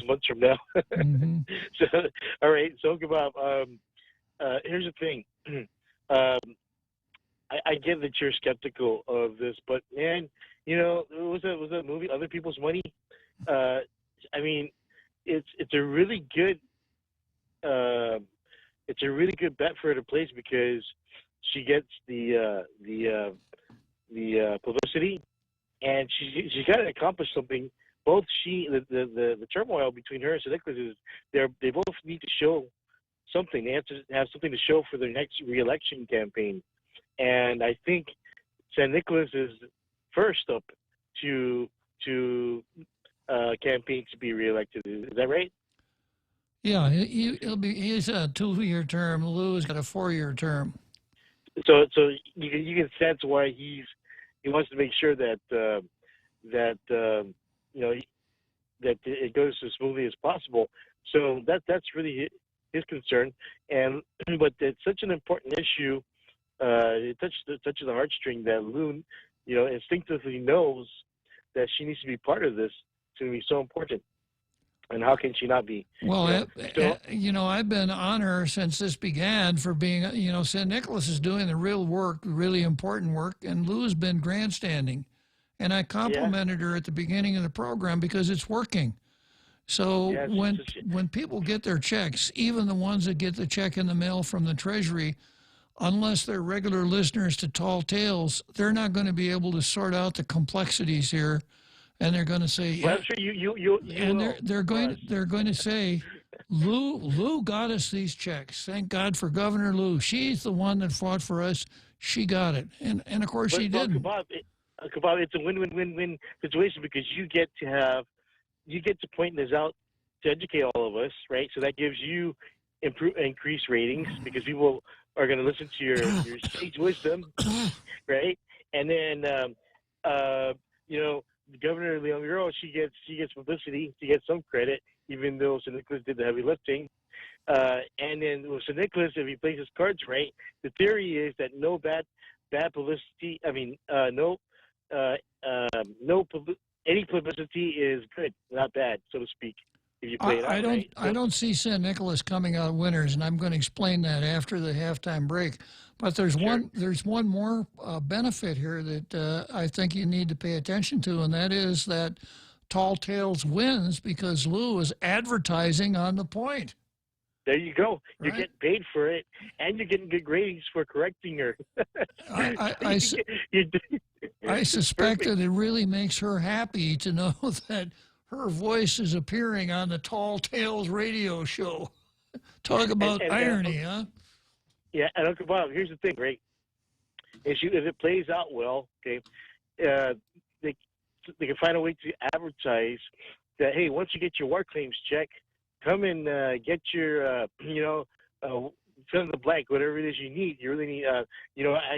months from now. Mm-hmm. So, all right. So, Uncle Bob, here's the thing. I get that you're skeptical of this, but man, you know, was that movie Other People's Money? I mean, it's a really good bet for her to place because she gets the publicity, and she's got to accomplish something. Both the turmoil between her and San Nicolas is they both need to show something. They have to have something to show for their next re-election campaign. And I think San Nicolas is first up to campaign to be reelected. Is that right? Yeah, he's a 2-year term. Lou's got a 4-year term. So you can sense why he wants to make sure that that it goes as smoothly as possible. So that's really his concern. But it's such an important issue. It touches the heartstring that Lou, instinctively knows that she needs to be part of this. It's going to be so important. And how can she not be? Well, you know, I've been on her since this began for being, you know, St. Nicholas is doing the real work, really important work, and Lou's been grandstanding. And I complimented her at the beginning of the program because it's working. So when people get their checks, even the ones that get the check in the mail from the Treasury, unless they're regular listeners to Tall Tales, they're not going to be able to sort out the complexities here. And they're going to say, well, I'm sure you and will. they're going to say, Lou got us these checks. Thank God for Governor Lou. She's the one that fought for us. She got it, and of course she didn't. Bob, it's a win-win-win-win situation because you get to point this out to educate all of us, right? So that gives you increased ratings because people are going to listen to your sage wisdom, right? And then you know. Governor Leon Guerrero, she gets publicity, she gets some credit, even though St. Nicholas did the heavy lifting. And then with St. Nicholas, if he plays his cards right, the theory is that no bad publicity. I mean, any publicity is good, not bad, so to speak. If you play it out, I don't see St. Nicholas coming out winners, and I'm going to explain that after the halftime break. But there's one more benefit here that I think you need to pay attention to, and that is that Tall Tales wins because Lou is advertising on the point. There you go. You're getting paid for it, and you're getting good ratings for correcting her. I suspect that it really makes her happy to know that her voice is appearing on the Tall Tales radio show. Talk about irony, huh? Yeah, and Uncle Bob, here's the thing, right? If it plays out well, okay, they can find a way to advertise that, hey, once you get your war claims check, come and get your, fill in the blank, whatever it is you need. You really need, I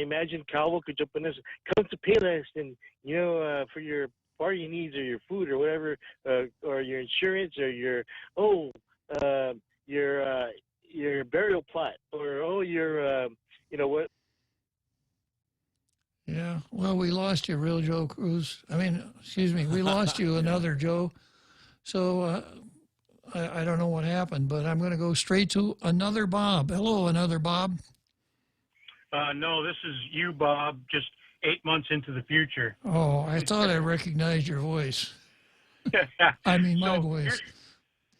imagine Calvo could jump in this, come to Payless and, for your party needs or your food or whatever, or your insurance or your burial plot or your what. Yeah, well, we lost you, real Joe Cruz. We lost you, another Joe. So I don't know what happened, but I'm going to go straight to another Bob. Hello, another Bob. No, this is you, Bob, just 8 months into the future. Oh, I thought I recognized your voice. My voice.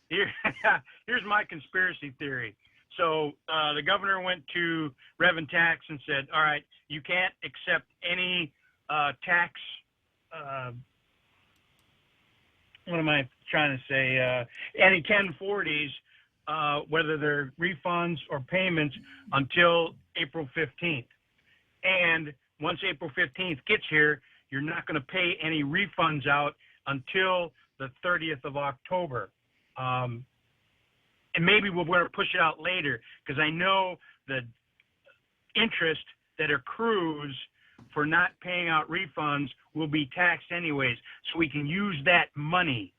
Here's my conspiracy theory. So the governor went to Rev and Tax and said, all right, you can't accept any tax, what am I trying to say, any 1040s, whether they're refunds or payments, until April 15th. And once April 15th gets here, you're not going to pay any refunds out until the 30th of October. And maybe we'll want to push it out later because I know the interest that accrues for not paying out refunds will be taxed anyways. So we can use that money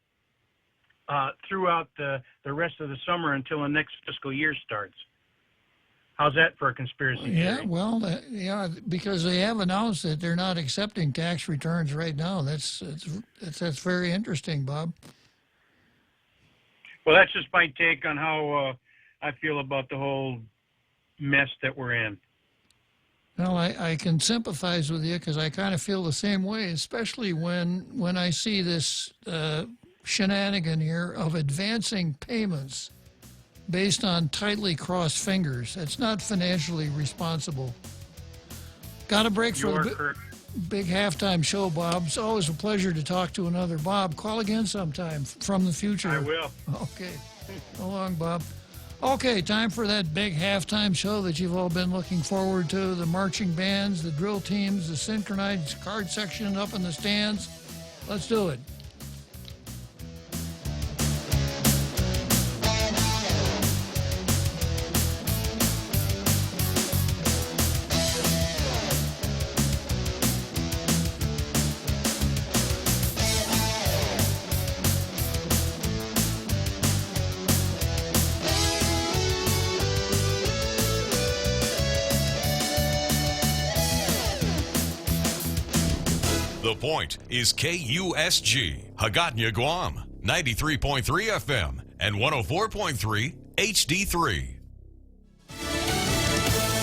throughout the rest of the summer until the next fiscal year starts. How's that for a conspiracy theory? Yeah, well, because they have announced that they're not accepting tax returns right now. That's very interesting, Bob. Well, that's just my take on how I feel about the whole mess that we're in. Well, I can sympathize with you because I kind of feel the same way, especially when I see this shenanigan here of advancing payments based on tightly crossed fingers. That's not financially responsible. Got a break for the big halftime show, Bob. It's always a pleasure to talk to another Bob. Call again sometime from the future. I will. Okay. So long, Bob. Okay, time for that big halftime show that you've all been looking forward to. The marching bands, the drill teams, the synchronized card section up in the stands. Let's do it. The Point is KUSG, Hagåtña, Guam. 93.3 FM, and 104.3 HD3.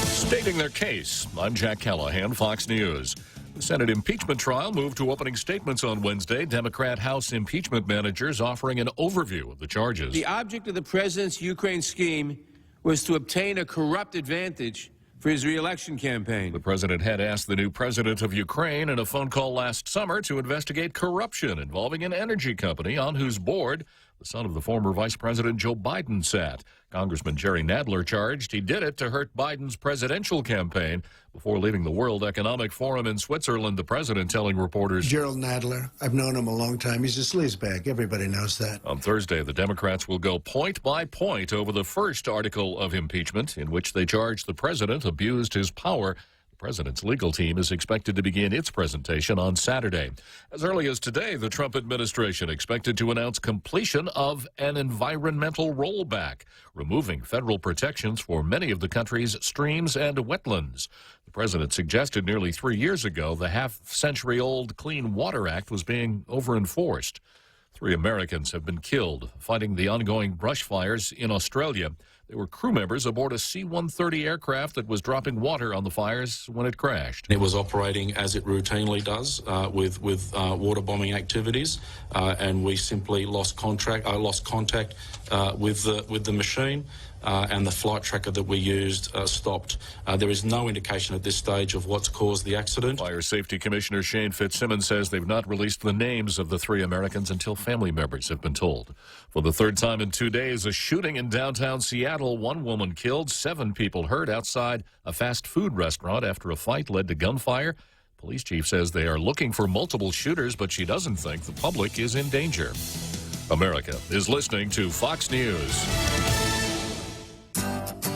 Stating their case, I'm Jack Callahan, Fox News. The Senate impeachment trial moved to opening statements on Wednesday. Democrat House impeachment managers offering an overview of the charges. The object of the president's Ukraine scheme was to obtain a corrupt advantage for his re-election campaign. The president had asked the new president of Ukraine in a phone call last summer to investigate corruption involving an energy company on whose board the son of the former Vice President Joe Biden sat. Congressman Jerry Nadler charged he did it to hurt Biden's presidential campaign. Before leaving the World Economic Forum in Switzerland, the president telling reporters, Gerald Nadler, I've known him a long time. He's a sleazebag. Everybody knows that. On Thursday, the Democrats will go point by point over the first article of impeachment, in which they charge the president abused his power. The president's legal team is expected to begin its presentation on Saturday. As early as today, the Trump administration expected to announce completion of an environmental rollback, removing federal protections for many of the country's streams and wetlands. The president suggested nearly 3 years ago the half-century-old Clean Water Act was being over-enforced. 3 Americans have been killed fighting the ongoing brush fires in Australia. They were crew members aboard a C-130 aircraft that was dropping water on the fires when it crashed. It was operating as it routinely does with water bombing activities, and we simply lost contact with the machine. And the flight tracker that we used stopped. There is no indication at this stage of what's caused the accident. Fire Safety Commissioner Shane Fitzsimmons says they've not released the names of the 3 Americans until family members have been told. For the third time in 2 days, a shooting in downtown Seattle. 1 woman killed, 7 people hurt outside a fast food restaurant after a fight led to gunfire. Police chief says they are looking for multiple shooters, but she doesn't think the public is in danger. America is listening to Fox News.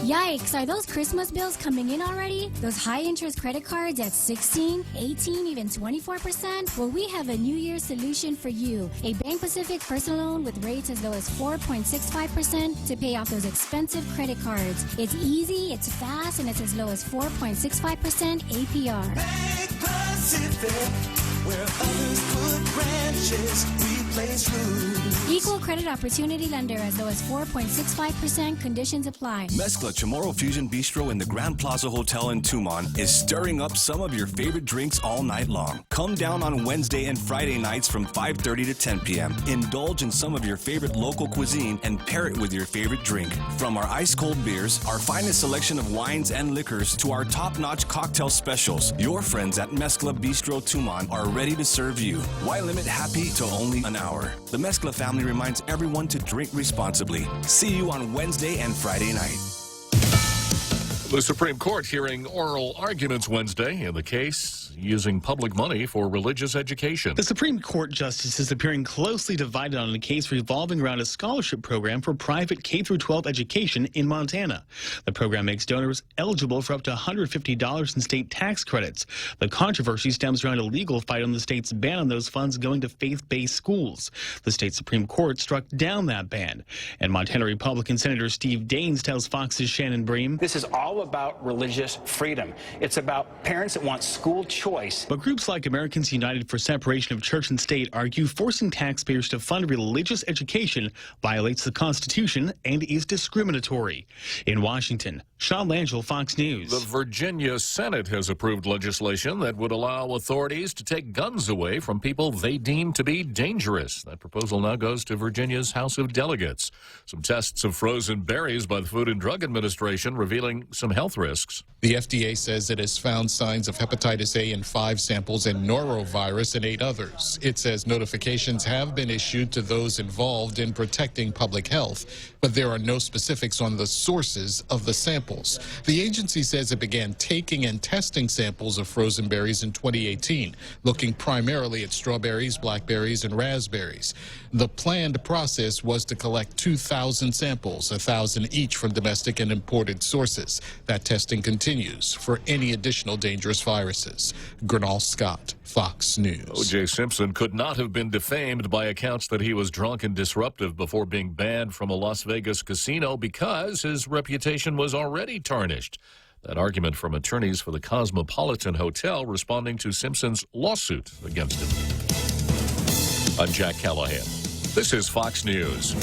Yikes, are those Christmas bills coming in already? Those high-interest credit cards at 16, 18, even 24%? Well, we have a New Year's solution for you. A Bank Pacific personal loan with rates as low as 4.65% to pay off those expensive credit cards. It's easy, it's fast, and it's as low as 4.65% APR. Bank Pacific, where others put branches, we place roots. Equal credit opportunity lender as low as 4.65%. Conditions apply. Mezcla Chamorro Fusion Bistro in the Grand Plaza Hotel in Tumon is stirring up some of your favorite drinks all night long. Come down on Wednesday and Friday nights from 5:30 to 10 p.m. Indulge in some of your favorite local cuisine and pair it with your favorite drink. From our ice-cold beers, our finest selection of wines and liquors, to our top-notch cocktail specials, your friends at Mezcla Bistro Tumon are ready to serve you. Why limit happy to only an hour? The Mezcla family reminds everyone to drink responsibly. See you on Wednesday and Friday night. The Supreme Court hearing oral arguments Wednesday in the case using public money for religious education. The Supreme Court justices appearing closely divided on a case revolving around a scholarship program for private K-12 education in Montana. The program makes donors eligible for up to $150 in state tax credits. The controversy stems around a legal fight on the state's ban on those funds going to faith-based schools. The state Supreme Court struck down that ban. And Montana Republican Senator Steve Daines tells Fox's Shannon Bream, "This is all about religious freedom. It's about parents that want school choice." But groups like Americans United for Separation of Church and State argue forcing taxpayers to fund religious education violates the Constitution and is discriminatory. In Washington, Sean Langell, Fox News. The Virginia Senate has approved legislation that would allow authorities to take guns away from people they deem to be dangerous. That proposal now goes to Virginia's House of Delegates. Some tests of frozen berries by the Food and Drug Administration revealing some health risks. The FDA says it has found signs of hepatitis A in 5 samples and norovirus in 8 others. It says notifications have been issued to those involved in protecting public health, but there are no specifics on the sources of the samples. The agency says it began taking and testing samples of frozen berries in 2018, looking primarily at strawberries, blackberries, and raspberries. The planned process was to collect 2,000 samples, 1,000 each from domestic and imported sources. That testing continues for any additional dangerous viruses. Gernal Scott, Fox News. O.J. Simpson could not have been defamed by accounts that he was drunk and disruptive before being banned from a Las Vegas casino because his reputation was already tarnished. That argument from attorneys for the Cosmopolitan Hotel responding to Simpson's lawsuit against him. I'm Jack Callahan. This is Fox News.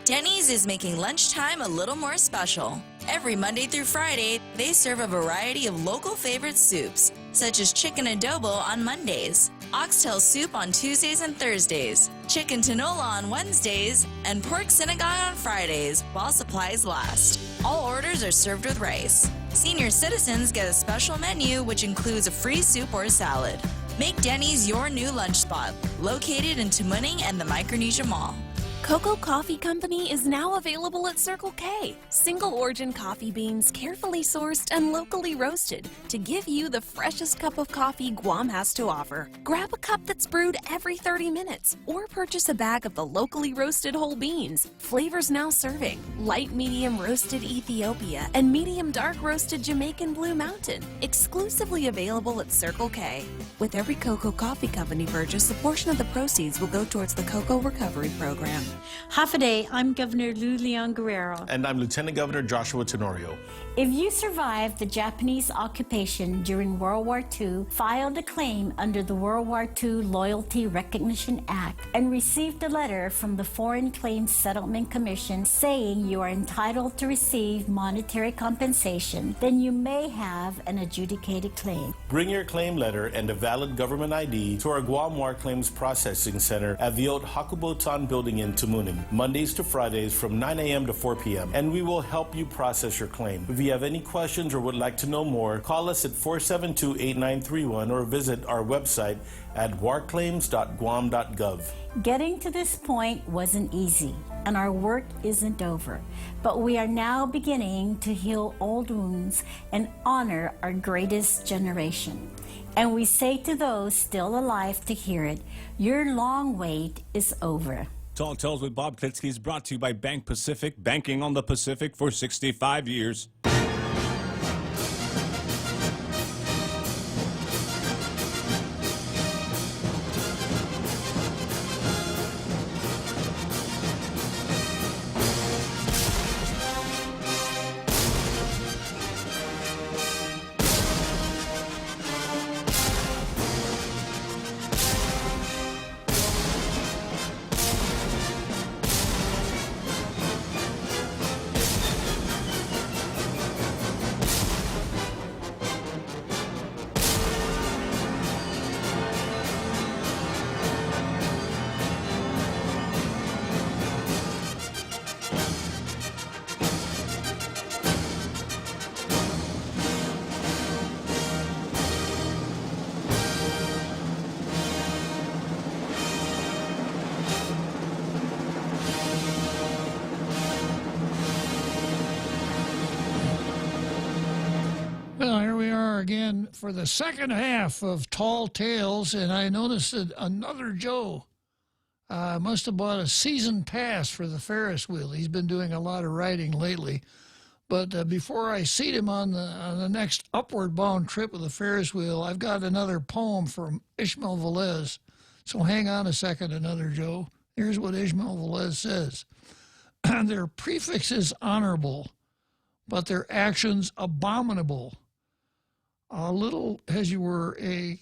Denny's is making lunchtime a little more special. Every Monday through Friday, they serve a variety of local favorite soups, such as chicken adobo on Mondays, oxtail soup on Tuesdays and Thursdays, chicken tinola on Wednesdays, and pork synagogue on Fridays, while supplies last. All orders are served with rice. Senior citizens get a special menu, which includes a free soup or salad. Make Denny's your new lunch spot, located in Tamuning and the Micronesia Mall. Cocoa Coffee Company is now available at Circle K. Single origin coffee beans carefully sourced and locally roasted to give you the freshest cup of coffee Guam has to offer. Grab a cup that's brewed every 30 minutes or purchase a bag of the locally roasted whole beans. Flavors now serving: light medium roasted Ethiopia and medium dark roasted Jamaican Blue Mountain. Exclusively available at Circle K. With every Cocoa Coffee Company purchase, a portion of the proceeds will go towards the Cocoa Recovery Program. Half a day, I'm Governor Lou Leon Guerrero. And I'm Lieutenant Governor Joshua Tenorio. If you survived the Japanese occupation during World War II, filed a claim under the World War II Loyalty Recognition Act, and received a letter from the Foreign Claims Settlement Commission saying you are entitled to receive monetary compensation, then you may have an adjudicated claim. Bring your claim letter and a valid government ID to our Guam War Claims Processing Center at the old Hakubotan building in Tamuning, Mondays to Fridays from 9 a.m. to 4 p.m., and we will help you process your claim. If you have any questions or would like to know more, call us at 472-8931 or visit our website at warclaims.guam.gov. Getting to this point wasn't easy, and our work isn't over. But we are now beginning to heal old wounds and honor our greatest generation. And we say to those still alive to hear it, your long wait is over. Tall Tales with Bob Klitzkie is brought to you by Bank Pacific, banking on the Pacific for 65 years. Well, here we are again for the second half of Tall Tales, and I noticed that another Joe must have bought a season pass for the Ferris wheel. He's been doing a lot of riding lately. But before I seat him on the next upward bound trip with the Ferris wheel, I've got another poem from Ishmael Velez. So hang on a second, another Joe. Here's what Ishmael Velez says. Their prefix is honorable, but their actions abominable. A little as you were a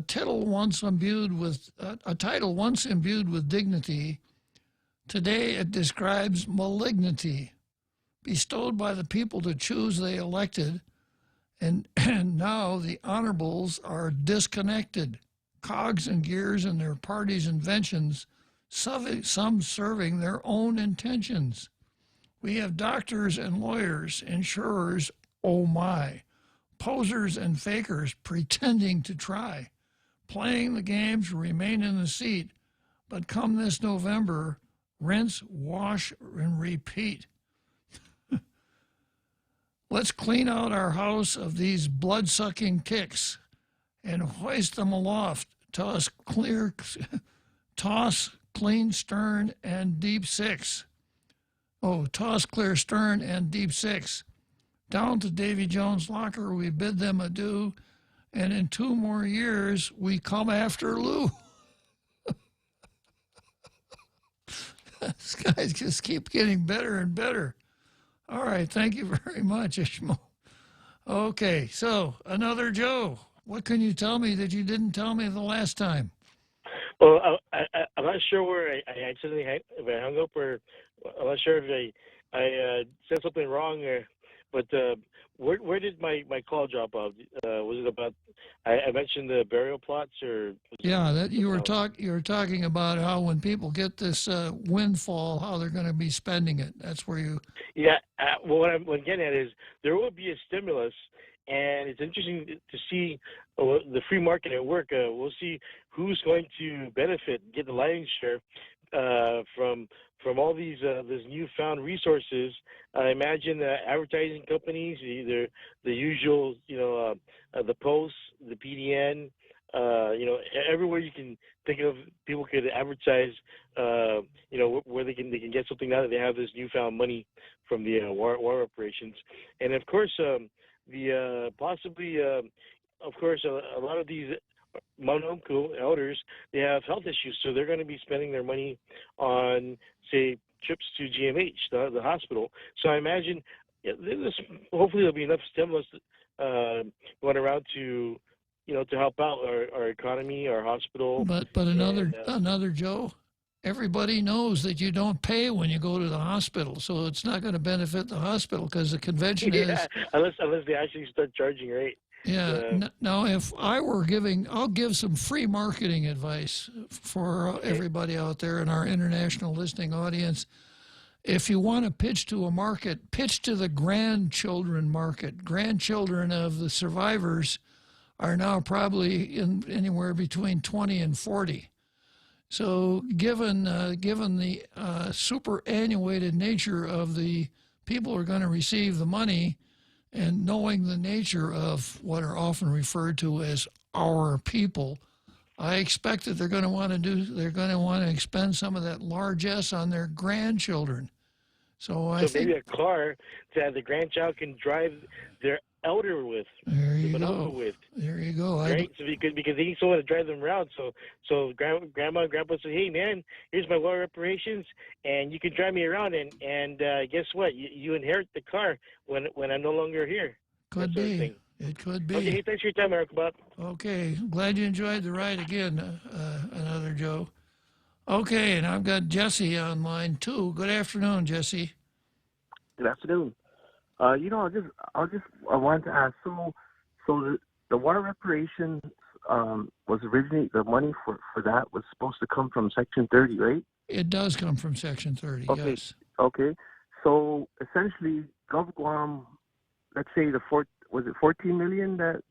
title once imbued with a title once imbued with dignity, today it describes malignity, bestowed by the people to choose they elected, and now the honorables are disconnected, cogs and gears in their party's inventions, some serving their own intentions. We have doctors and lawyers, insurers, oh my, posers and fakers pretending to try, playing the games, remain in the seat, but come this November, rinse, wash, and repeat. Let's clean out our house of these blood-sucking ticks and hoist them aloft, toss clean stern and deep six. Oh, toss clear stern and deep six. Down to Davy Jones' locker, we bid them adieu, and in 2 more years, we come after Lou. These guys just keep getting better and better. All right, thank you very much, Ishmael. Okay, so another Joe. What can you tell me that you didn't tell me the last time? Well, I'm not sure where I accidentally if I hung up, or I'm not sure if I said something wrong, but where did my call drop off? Was it about I mentioned the burial plots, or Yeah, that you were talking about how when people get this windfall, how they're going to be spending it. That's where you. Yeah. Well, what I'm getting at is there will be a stimulus, and it's interesting to see the free market at work. We'll see who's going to benefit, get the lion's share from all these newfound resources. I imagine advertising companies, either the usual, the Post, the PDN, everywhere you can think of, people could advertise, where they can get something now that they have this newfound money from the war operations, and of course, possibly, of course, a lot of these Maunamku elders, they have health issues, so they're going to be spending their money on, say, trips to GMH, the hospital. So I imagine, hopefully there'll be enough stimulus going around to help out our economy, our hospital. But another Joe, everybody knows that you don't pay when you go to the hospital, so it's not going to benefit the hospital because the convention is unless they actually start charging, right? Yeah. Now, if I were I'll give some free marketing advice for everybody out there in our international listening audience. If you want to pitch to a market, pitch to the grandchildren market. Grandchildren of the survivors are now probably in anywhere between 20 and 40. So given the superannuated nature of the people who are going to receive the money, and knowing the nature of what are often referred to as our people, I expect that they're going to want to expend some of that largesse on their grandchildren. So I think maybe a car that the grandchild can drive their elder with. There you go. There you go. Right? So because they need someone to drive them around. So grandma and grandpa say, hey man, here's my war reparations, and you can drive me around, and guess what? You inherit the car when I'm no longer here. Could be. It could be. Okay, hey, thanks for your time, Eric. Bob. Okay, glad you enjoyed the ride again, another Joe. Okay, and I've got Jesse online too. Good afternoon, Jesse. Good afternoon. I wanted to ask. So the water reparations was originally, the money for that was supposed to come from Section 30, right? It does come from Section 30. Okay. Yes. Okay. So essentially, Gov Guam, let's say was it 14 million that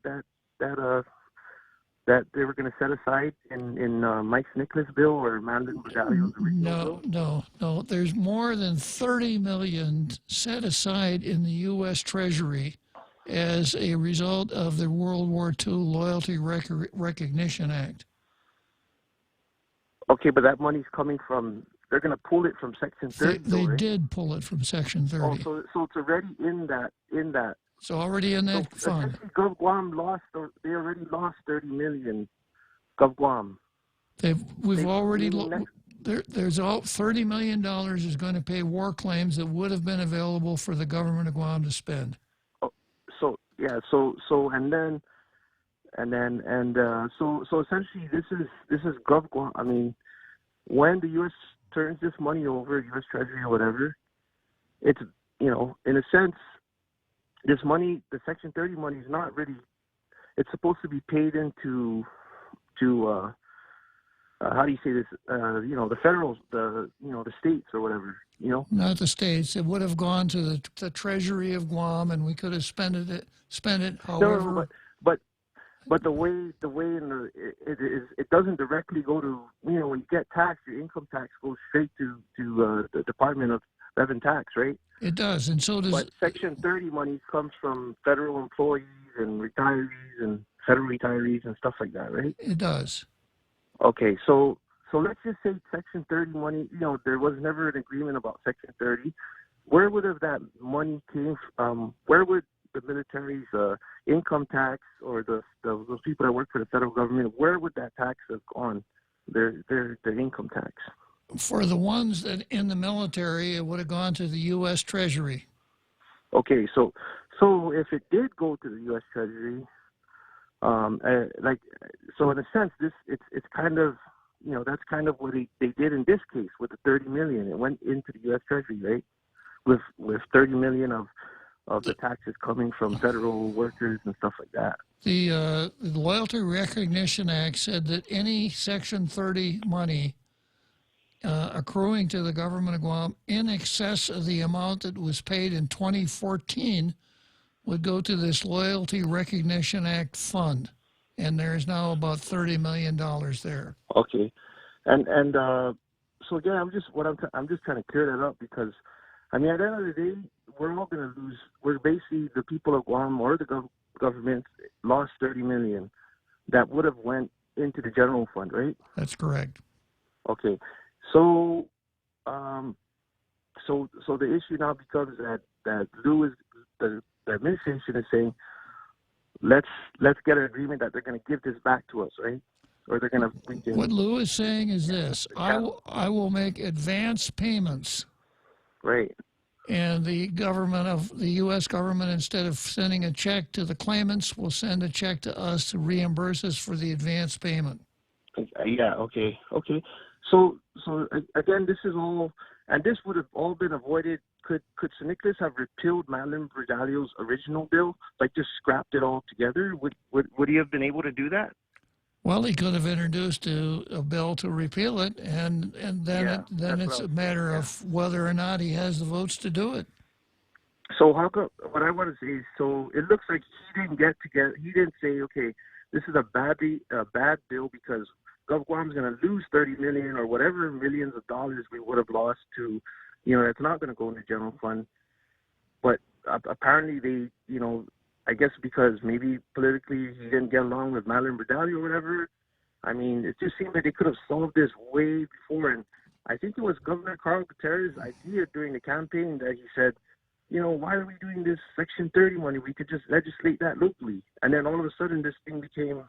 they were going to set aside in Mike's Nicholas bill or Mandan Medallion's original bill? No. There's more than 30 million set aside in the U.S. Treasury as a result of the World War II Loyalty Recognition Act. Okay, but that money's coming from, they're going to pull it from Section 30. They right? did pull it from Section 30. Oh, so it's already in that. It's already in that fund. Gov Guam they already lost 30 million. Gov Guam. There's all $30 million is going to pay war claims that would have been available for the government of Guam to spend. Oh, so essentially this is Gov Guam. I mean, when the U.S. turns this money over, U.S. Treasury or whatever, it's, in a sense, this money, the Section 30 money, is not really. It's supposed to be paid into, how do you say this? The federal, the states or whatever. Not the states. It would have gone to the Treasury of Guam, and we could have spent it. However, but the way it doesn't directly go to, when you get taxed, your income tax goes straight to the Department of Revenue Tax, right? It does, and so does. But Section 30 money comes from federal employees and retirees and federal retirees and stuff like that, right? It does. Okay, so let's just say Section 30 money, there was never an agreement about Section 30. Where would have that money came from? Where would the military's income tax or those people that work for the federal government, where would that tax have gone, their income tax? For the ones that in the military, it would have gone to the U.S. Treasury. Okay, so if it did go to the U.S. Treasury, Like, so in a sense, it's kind of, that's kind of what they did in this case with the 30 million. It went into the U.S. Treasury, right? With 30 million of the taxes coming from federal workers and stuff like that. The Loyalty Recognition Act said that any Section 30 money accruing to the government of Guam in excess of the amount that was paid in 2014 would go to this Loyalty Recognition Act fund, and there is now about $30 million there. Okay, and so again, I'm just trying to clear that up because, I mean, at the end of the day, we're all going to lose. We're basically, the people of Guam or the government lost 30 million that would have went into the general fund, right? That's correct. Okay, so so the issue now becomes that Lou is the administration is saying, let's get an agreement that they're going to give this back to us, right? Or they're going to. What Lou is saying is this: I will make advance payments. Right. And the U.S. government, instead of sending a check to the claimants, will send a check to us to reimburse us for the advance payment. Yeah. Okay. So again, this is all, and this would have all been avoided. Could Sir Nicholas have repealed Madeline Bradalio's original bill, like just scrapped it all together? Would he have been able to do that? Well, he could have introduced a bill to repeal it, and then it's a matter of whether or not he has the votes to do it. So how come? What I want to say is, so it looks like he didn't get together. He didn't say, okay, this is a bad bill because Guam's going to lose 30 million or whatever millions of dollars we would have lost to, it's not going to go in the general fund. But apparently they, I guess because maybe politically he didn't get along with Madeline Bradalio or whatever. I mean, it just seemed like they could have solved this way before. And I think it was Governor Carl Gutierrez's idea during the campaign that he said, why are we doing this Section 30 money? We could just legislate that locally. And then all of a sudden this thing became,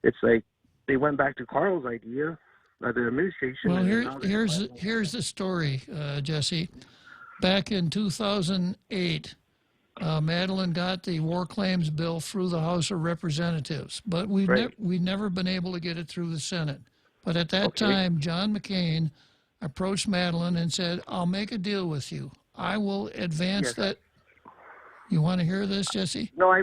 it's like they went back to Carl's idea, the administration. Well, here's the story, Jesse. Back in 2008, Madeline got the war claims bill through the House of Representatives, but we've never been able to get it through the Senate. But at that time, John McCain approached Madeline and said, I'll make a deal with you. I will advance that. You want to hear this, Jesse? No, I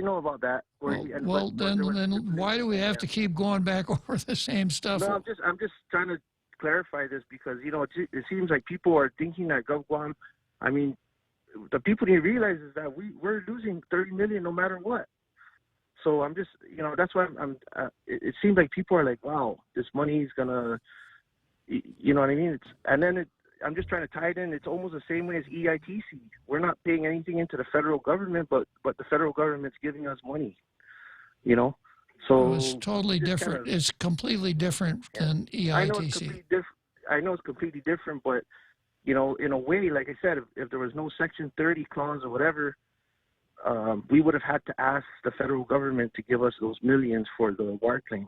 know about that. Then why do we have to keep going back over the same stuff? No, I'm just trying to clarify this because, it seems like people are thinking that GovGuam, I mean, the people didn't realize is that we're losing 30 million no matter what. So I'm just, that's why it seems like people are like, wow, this money is gonna, you know what I mean? I'm just trying to tie it in. It's almost the same way as EITC. We're not paying anything into the federal government, but the federal government's giving us money, So it's totally different. It's completely different than EITC. I know it's completely different, but in a way, like I said, if there was no Section 30 clause or whatever, we would have had to ask the federal government to give us those millions for the war claims.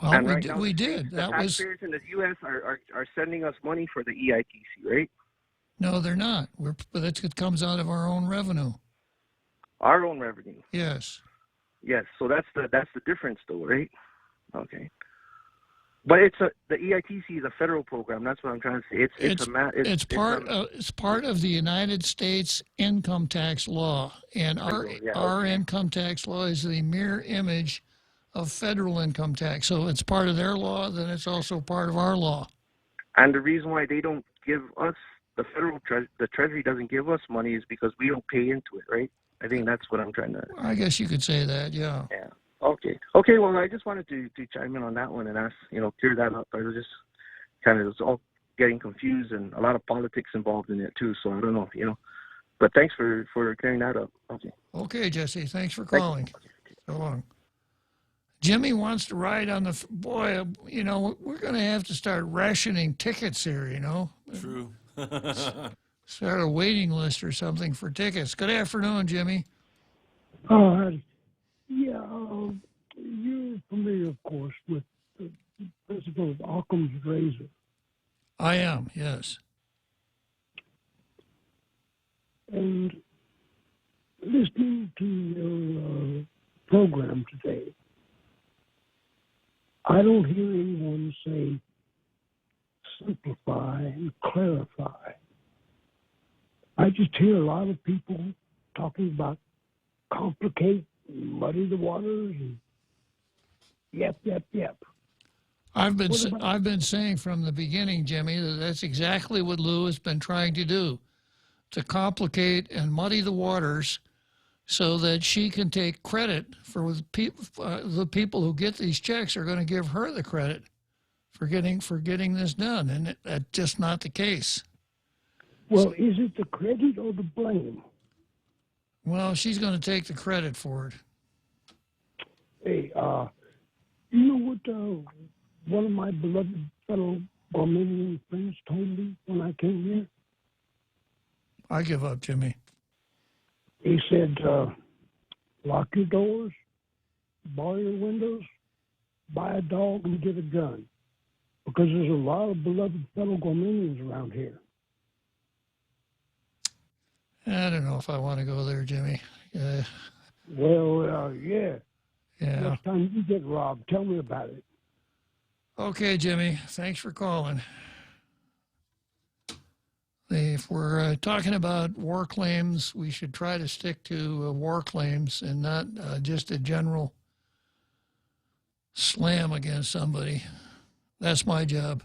Well, and we did. The taxpayers in the U.S. are sending us money for the EITC, right? No, they're not. But it comes out of our own revenue. Our own revenue. Yes. Yes. So that's the difference, though, right? Okay. But the EITC is a federal program. That's what I'm trying to say. It's part of the United States income tax law, and our income tax law is the mirror image of federal income tax. So it's part of their law, then it's also part of our law. And the reason why they don't give us the Treasury doesn't give us money is because we don't pay into it, right? I think that's what I'm trying to. I guess you could say that, yeah. Yeah. Okay. Well, I just wanted to chime in on that one and ask, clear that up. I was just it's all getting confused and a lot of politics involved in it too. So I don't know, But thanks for clearing that up. Okay. Okay, Jesse. Thanks for calling. So long. Jimmy wants to ride on the boy. We're going to have to start rationing tickets here. True. Start a waiting list or something for tickets. Good afternoon, Jimmy. Oh, howdy. Yeah, you're familiar, of course, with the principle of Occam's razor. I am, yes. And listening to your program today, I don't hear anyone say simplify and clarify. I just hear a lot of people talking about complicate, muddy the waters, and yep. I've been saying from the beginning, Jimmy, that that's exactly what Lou has been trying to do, to complicate and muddy the waters so that she can take credit for the people who get these checks are going to give her the credit for getting this done, and that's just not the case. Well, is it the credit or the blame? Well, she's going to take the credit for it. Hey, you know what one of my beloved fellow Armenian friends told me when I came here? I give up, Jimmy. He said, lock your doors, bar your windows, buy a dog, and get a gun. Because there's a lot of beloved fellow Armenians around here. I don't know if I want to go there, Jimmy. Yeah. Yeah. Next time you get robbed, tell me about it. Okay, Jimmy. Thanks for calling. If we're talking about war claims, we should try to stick to war claims and not just a general slam against somebody. That's my job.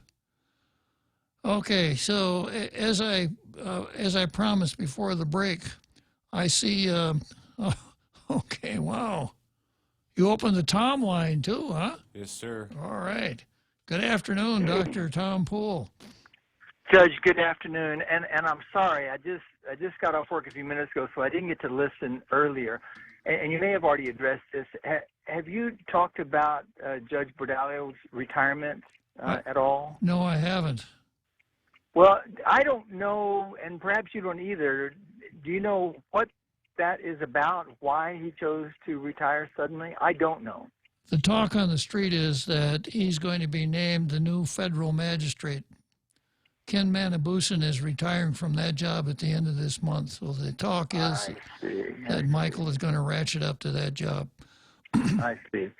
Okay, so as I promised before the break, I see. Okay, wow. You opened the Tom line too, huh? Yes, sir. All right. Good afternoon, Dr. Tom Poole. Judge, good afternoon. And I'm sorry, I just got off work a few minutes ago, so I didn't get to listen earlier. And you may have already addressed this. Have you talked about Judge Bordalio's retirement at all? No, I haven't. Well, I don't know, and perhaps you don't either. Do you know what that is about, why he chose to retire suddenly? I don't know. The talk on the street is that he's going to be named the new federal magistrate. Ken Manabusen is retiring from that job at the end of this month. So the talk is that Michael is going to ratchet up to that job. I see.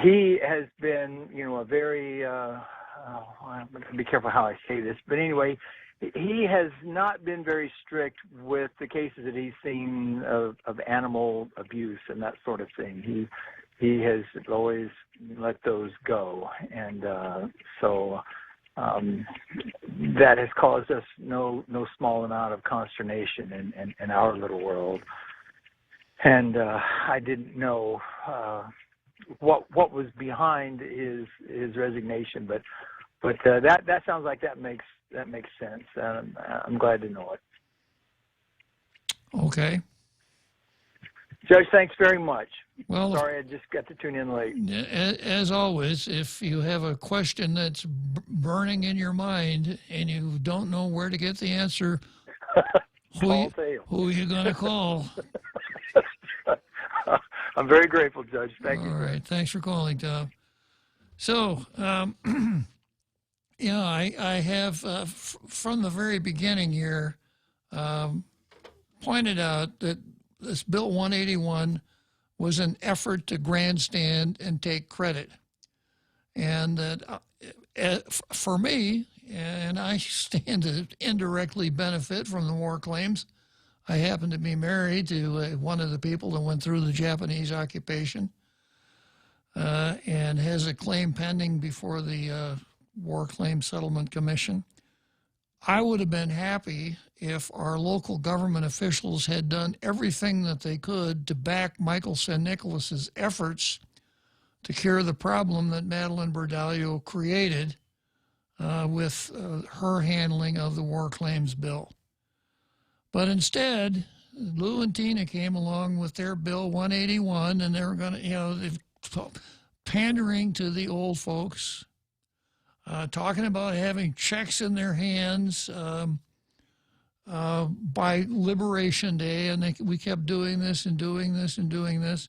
He has been, a very, I'm going to be careful how I say this, but anyway, he has not been very strict with the cases that he's seen of animal abuse and that sort of thing. He has always let those go, and so that has caused us no small amount of consternation in our little world. And I didn't know what was behind his resignation, but that sounds like that makes sense. I'm glad to know it. Okay. Judge, thanks very much. Well, sorry, I just got to tune in late. As always, if you have a question that's burning in your mind and you don't know where to get the answer, who are you going to call? I'm very grateful, Judge. Thank you. All right. Thanks for calling, Tom. So, I have, from the very beginning here, pointed out that this Bill 181 was an effort to grandstand and take credit. And that for me, and I stand to indirectly benefit from the war claims, I happen to be married to one of the people that went through the Japanese occupation and has a claim pending before the War Claims Settlement Commission. I would have been happy if our local government officials had done everything that they could to back Michael San Nicolas's efforts to cure the problem that Madeline Bordalio created with her handling of the War Claims Bill. But instead, Lou and Tina came along with their Bill 181, and they were going to, pandering to the old folks, talking about having checks in their hands by Liberation Day, and we kept doing this and doing this and doing this,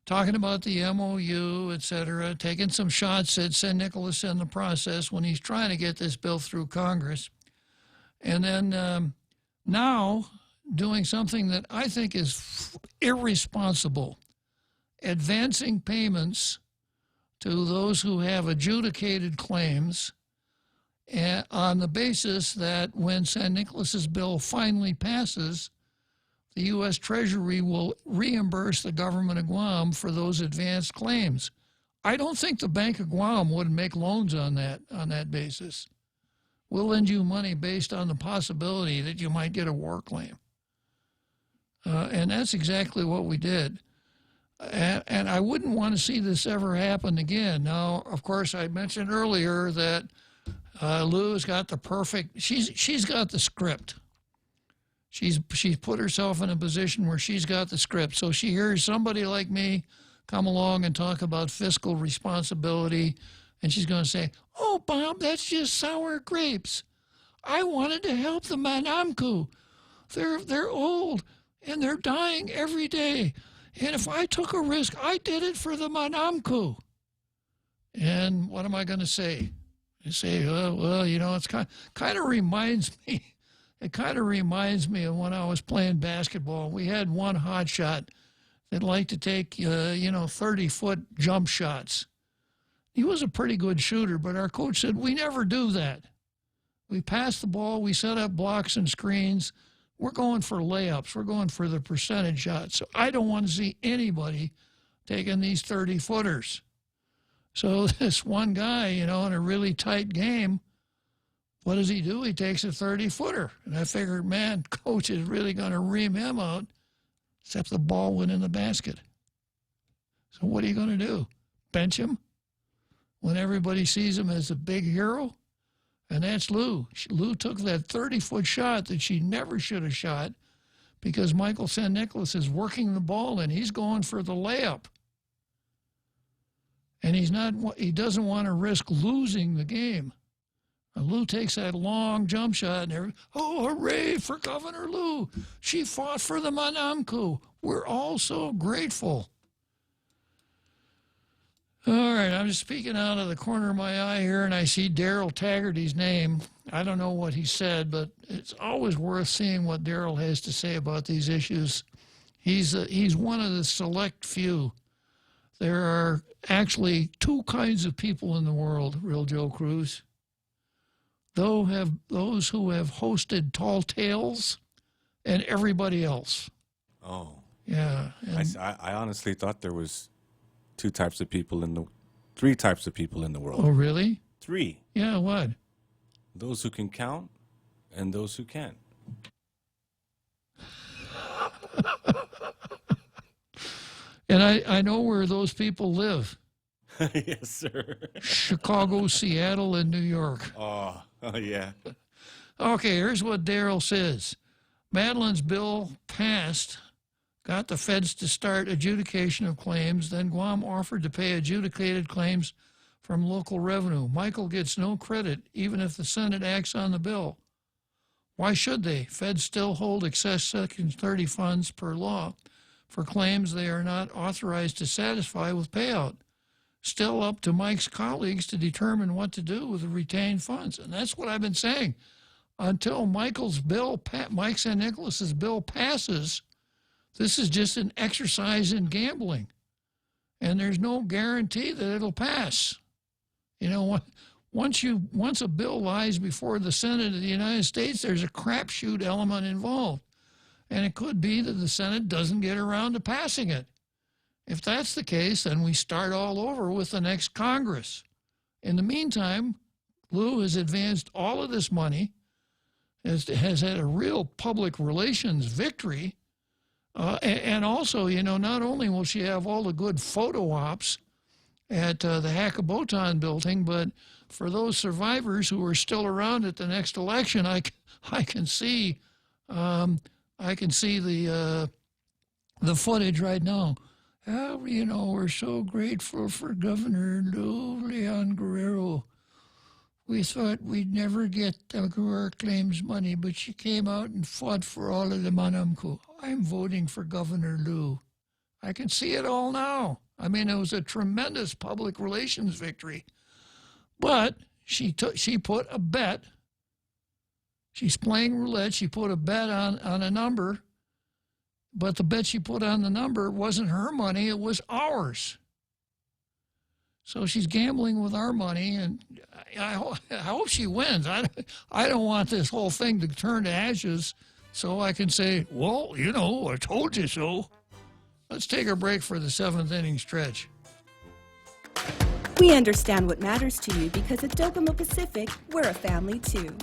talking about the MOU, et cetera, taking some shots at San Nicolas in the process when he's trying to get this bill through Congress. And then now doing something that I think is irresponsible, advancing payments to those who have adjudicated claims on the basis that when San Nicolas's bill finally passes, the U.S. Treasury will reimburse the government of Guam for those advanced claims. I don't think the Bank of Guam would make loans on that basis. We'll lend you money based on the possibility that you might get a war claim. And that's exactly what we did. And I wouldn't want to see this ever happen again. Now, of course, I mentioned earlier that Lou's got the perfect, she's got the script. She's put herself in a position where she's got the script. So she hears somebody like me come along and talk about fiscal responsibility, and she's going to say, "Oh, Bob, that's just sour grapes. I wanted to help the Manamku. They're old, and they're dying every day. And if I took a risk, I did it for the Manamku." And what am I going to say? I say, well, you know, it's kind of reminds me. It kind of reminds me of when I was playing basketball. We had one hotshot that liked to take, 30-foot jump shots. He was a pretty good shooter, but our coach said, we never do that. We pass the ball, we set up blocks and screens. We're going for layups. We're going for the percentage shots. So I don't want to see anybody taking these 30-footers. So this one guy, in a really tight game, what does he do? He takes a 30-footer. And I figured, man, coach is really going to ream him out, except the ball went in the basket. So what are you going to do? Bench him when everybody sees him as a big hero? And that's Lou. Lou took that 30-foot shot that she never should have shot because Michael San Nicolas is working the ball and he's going for the layup. And he doesn't want to risk losing the game. And Lou takes that long jump shot, and oh, hooray for Governor Lou. She fought for the Manamku. We're all so grateful. All right, I'm just speaking out of the corner of my eye here, and I see Daryl Taggarty's name. I don't know what he said, but it's always worth seeing what Daryl has to say about these issues. He's one of the select few. There are actually two kinds of people in the world, Real Joe Cruz. Those who have hosted Tall Tales and everybody else. Oh. Yeah. I honestly thought there was three types of people in the world. Oh, really? 3. Yeah, what? Those who can count and those who can't. And I know where those people live. Yes, sir. Chicago, Seattle, and New York. Oh, yeah. Okay, here's what Daryl says. Madeline's bill passed, got the feds to start adjudication of claims, then Guam offered to pay adjudicated claims from local revenue. Michael gets no credit, even if the Senate acts on the bill. Why should they? Feds still hold excess Section 30 funds per law for claims they are not authorized to satisfy with payout. Still up to Mike's colleagues to determine what to do with the retained funds. And that's what I've been saying. Until Mike San Nicolas's bill passes, this is just an exercise in gambling. And there's no guarantee that it'll pass. Once a bill lies before the Senate of the United States, there's a crapshoot element involved. And it could be that the Senate doesn't get around to passing it. If that's the case, then we start all over with the next Congress. In the meantime, Lou has advanced all of this money, has had a real public relations victory, and also, not only will she have all the good photo ops at the Hakabotan building, but for those survivors who are still around at the next election, I can see the footage right now. Oh, we're so grateful for Governor Lou Leon Guerrero. We thought we'd never get the war claims money, but she came out and fought for all of the Manamku. I'm voting for Governor Lou. I can see it all now. I mean, it was a tremendous public relations victory. But she put a bet She's playing roulette. She put a bet on a number, but the bet she put on the number wasn't her money. It was ours. So she's gambling with our money, and I hope she wins. I don't want this whole thing to turn to ashes so I can say, well, you know, I told you so. Let's take a break for the 7th inning stretch. We understand what matters to you because at Docomo Pacific, we're a family too.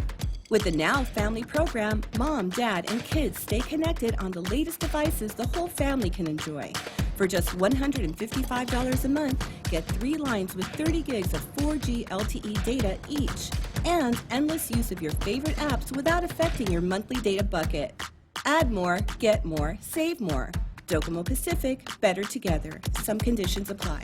With the Now Family program, mom, dad, and kids stay connected on the latest devices the whole family can enjoy. For just $155 a month, get 3 lines with 30 gigs of 4G LTE data each, and endless use of your favorite apps without affecting your monthly data bucket. Add more, get more, save more. Docomo Pacific, better together. Some conditions apply.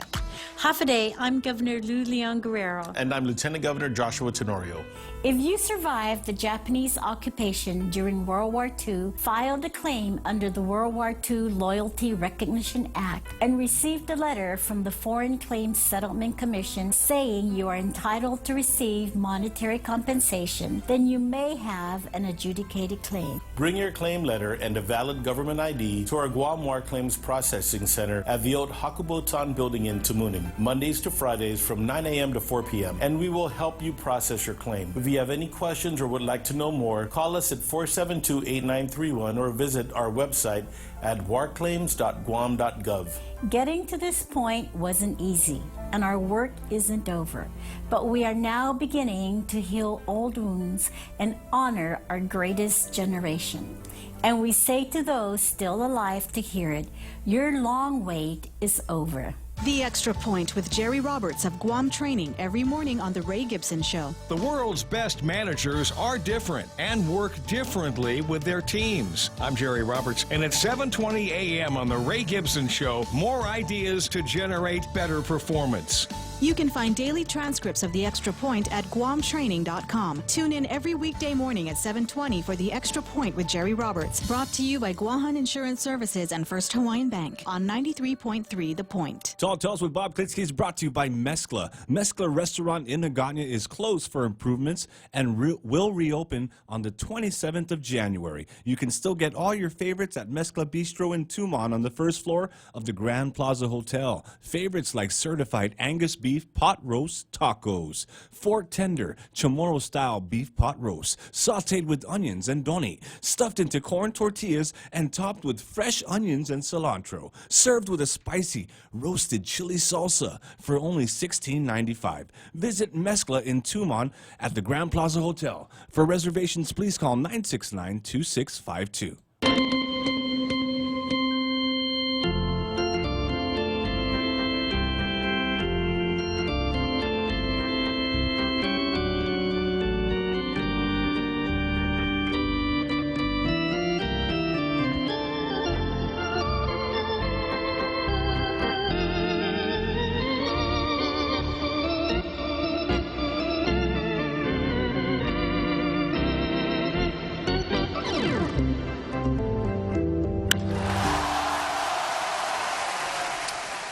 Half a day, I'm Governor Lou Leon Guerrero. And I'm Lieutenant Governor Joshua Tenorio. If you survived the Japanese occupation during World War II, filed a claim under the World War II Loyalty Recognition Act, and received a letter from the Foreign Claims Settlement Commission saying you are entitled to receive monetary compensation, then you may have an adjudicated claim. Bring your claim letter and a valid government ID to our Guam War Claims Processing Center at the old Hakubotan building in Tamuning, Mondays to Fridays from 9 a.m. to 4 p.m., and we will help you process your claim. If you have any questions or would like to know more, call us at 472-8931 or visit our website at warclaims.guam.gov. Getting to this point wasn't easy, and our work isn't over. But we are now beginning to heal old wounds and honor our greatest generation. And we say to those still alive to hear it, your long wait is over. The Extra Point with Jerry Roberts of Guam Training every morning on The Ray Gibson Show. The world's best managers are different and work differently with their teams. I'm Jerry Roberts, and at 7:20 a.m. on The Ray Gibson Show, more ideas to generate better performance. You can find daily transcripts of The Extra Point at guamtraining.com. Tune in every weekday morning at 7:20 for The Extra Point with Jerry Roberts. Brought to you by Guahan Insurance Services and First Hawaiian Bank on 93.3 The Point. Tall Tales with Bob Klitzkie is brought to you by Mescla. Mescla Restaurant in Naganya is closed for improvements and will reopen on the 27th of January. You can still get all your favorites at Mescla Bistro in Tumon on the first floor of the Grand Plaza Hotel. Favorites like certified Angus beef pot roast tacos, fork tender Chamorro style beef pot roast, sauteed with onions and doni, stuffed into corn tortillas and topped with fresh onions and cilantro, served with a spicy roasted chili salsa for only $16.95. Visit Mescla in Tumon at the Grand Plaza Hotel. For reservations, please call 969-2652.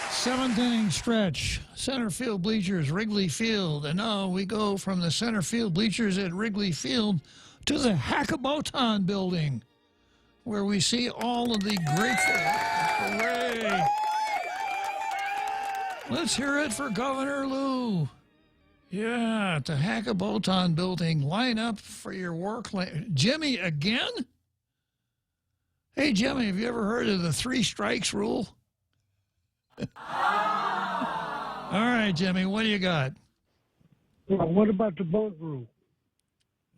Seventh inning stretch, center field bleachers, Wrigley Field. And now we go from the center field bleachers at Wrigley Field to the Hakubotan building, where we see all of the grateful. Hooray! Let's hear it for Governor Lou. Yeah, at the Hakubotan building. Line up for your war claim. Jimmy, again? Hey, Jimmy, have you ever heard of the 3 strikes rule? All right, Jimmy, what do you got? Well, what about the boat rule?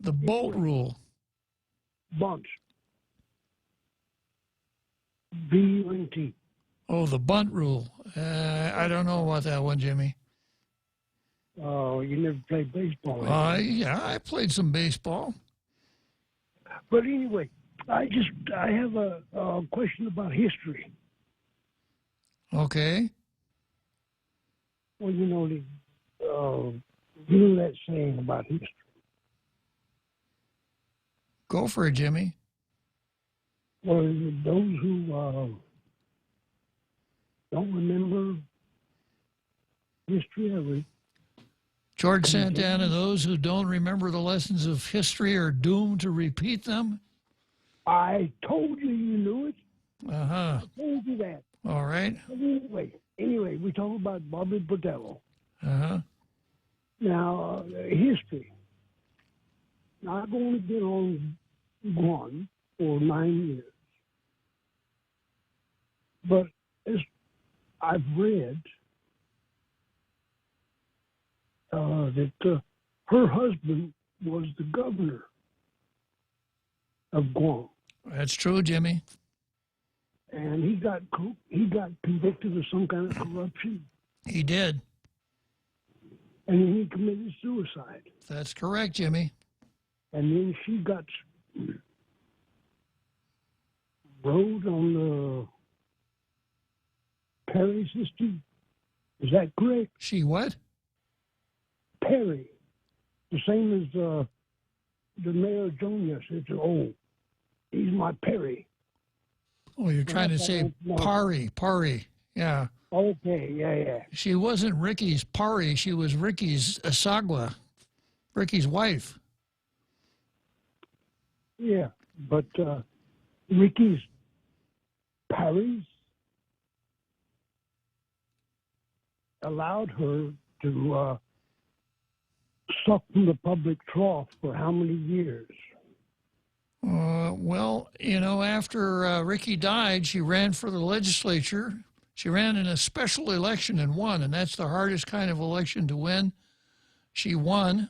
The boat rule. Bunts. B-U-N-T. Oh, the bunt rule. I don't know about that one, Jimmy. Oh, you never played baseball. Yeah, I played some baseball. But anyway, I have a question about history. Okay. Well, you know that saying about history. Go for it, Jimmy. Well, those who don't remember history ever. George Santana, those who don't remember the lessons of history are doomed to repeat them? I told you knew it. Uh-huh. I told you that. All right. Anyway, we talk about Bobby Botello. Uh-huh. Now, history. Now, I've only been on Guam for 9 years. But as I've read that her husband was the governor of Guam. That's true, Jimmy. And he got convicted of some kind of corruption. He did. And then he committed suicide. That's correct, Jimmy. And then she got rode on the Perry system. Is that correct? She what? Perry. The same as the mayor Junior said, oh, he's my Perry. Oh, you're trying to say Pari. Yeah. Okay, yeah. She wasn't Ricky's Pari. She was Ricky's Asagwa, Ricky's wife. Yeah, but Ricky's Paris allowed her to suck from the public trough for how many years? Well, you know, after Ricky died, she ran for the legislature. She ran in a special election and won, and that's the hardest kind of election to win. She won.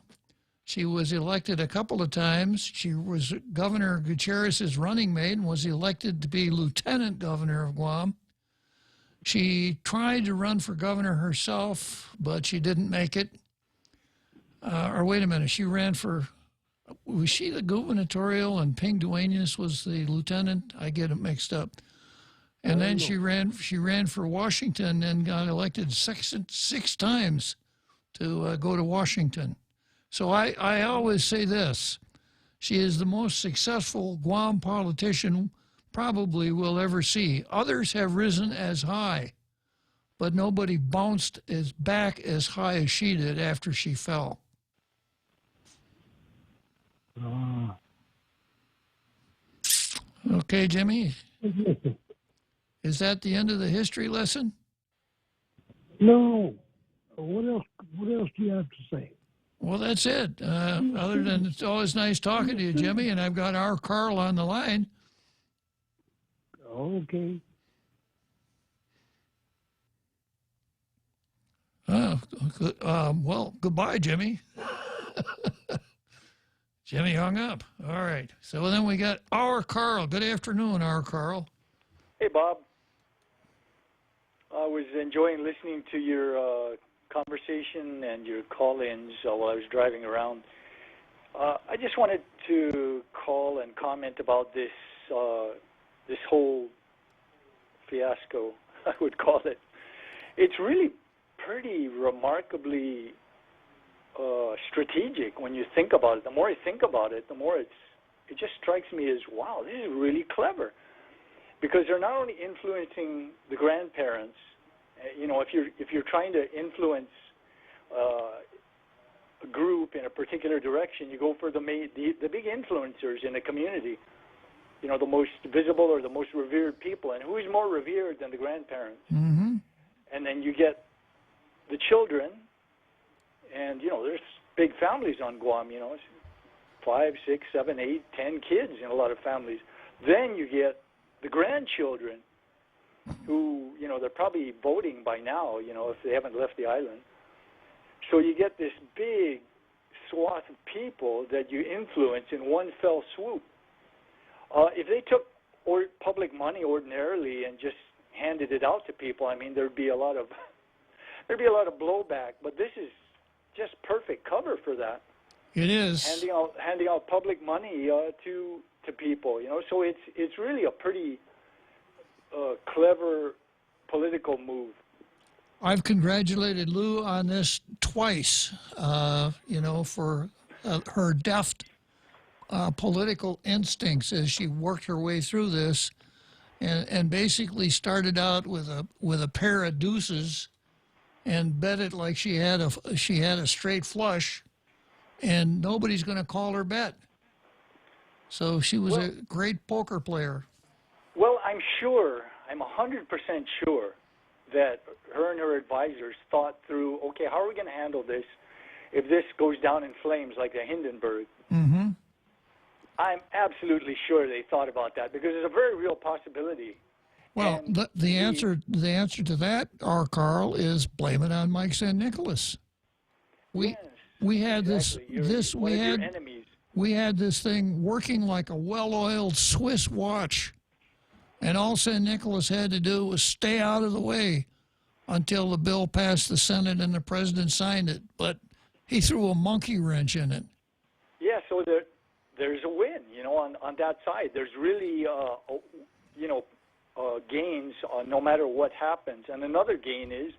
She was elected a couple of times. She was Governor Gutierrez's running mate and was elected to be lieutenant governor of Guam. She tried to run for governor herself, but she didn't make it. Or wait a minute, she ran for, was she the gubernatorial and Ping Duenas was the lieutenant? I get it mixed up. And then she ran for Washington and got elected six times to go to Washington. So I always say this, she is the most successful Guam politician probably we'll ever see. Others have risen as high, but nobody bounced back as high as she did after she fell. Okay, Jimmy? Is that the end of the history lesson? No. What else do you have to say? Well, that's it. Other than it's always nice talking to you, Jimmy, and I've got our Carl on the line. Okay. Well, goodbye, Jimmy. Jimmy hung up. All right. So then we got our Carl. Good afternoon, our Carl. Hey, Bob. I was enjoying listening to your conversation and your call-ins while I was driving around. I just wanted to call and comment about this this whole fiasco, I would call it. It's really pretty remarkably strategic when you think about it. The more I think about it, the more it just strikes me as, wow, this is really clever. Because they're not only influencing the grandparents, you know, if you're trying to influence a group in a particular direction, you go for the big influencers in the community, you know, the most visible or the most revered people. And who's more revered than the grandparents? Mm-hmm. And then you get the children, and, you know, there's big families on Guam, you know, 5, 6, 7, 8, 10 kids in a lot of families. Then you get the grandchildren who, you know, they're probably voting by now, you know, if they haven't left the island. So you get this big swath of people that you influence in one fell swoop. If they took public money ordinarily and just handed it out to people, I mean, there'd be a lot of blowback. But this is just perfect cover for that. It is handing out public money to people, you know. So it's really a pretty clever political move. I've congratulated Lou on this twice, you know, for her deft political instincts as she worked her way through this, and basically started out with a pair of deuces, and bet it like she had a straight flush, and nobody's going to call her bet. So she was a great poker player. Well, I'm 100% sure that her and her advisors thought through, okay, how are we going to handle this if this goes down in flames like the Hindenburg? Mm-hmm. I'm absolutely sure they thought about that because it's a very real possibility. Well, the answer to that, Carl, is blame it on Mike St. Nicholas. We had we had this thing working like a well-oiled Swiss watch, and all St. Nicholas had to do was stay out of the way until the bill passed the Senate and the president signed it. But he threw a monkey wrench in it. Yeah, so there's a win, on that side. There's really, gains no matter what happens. And another gain is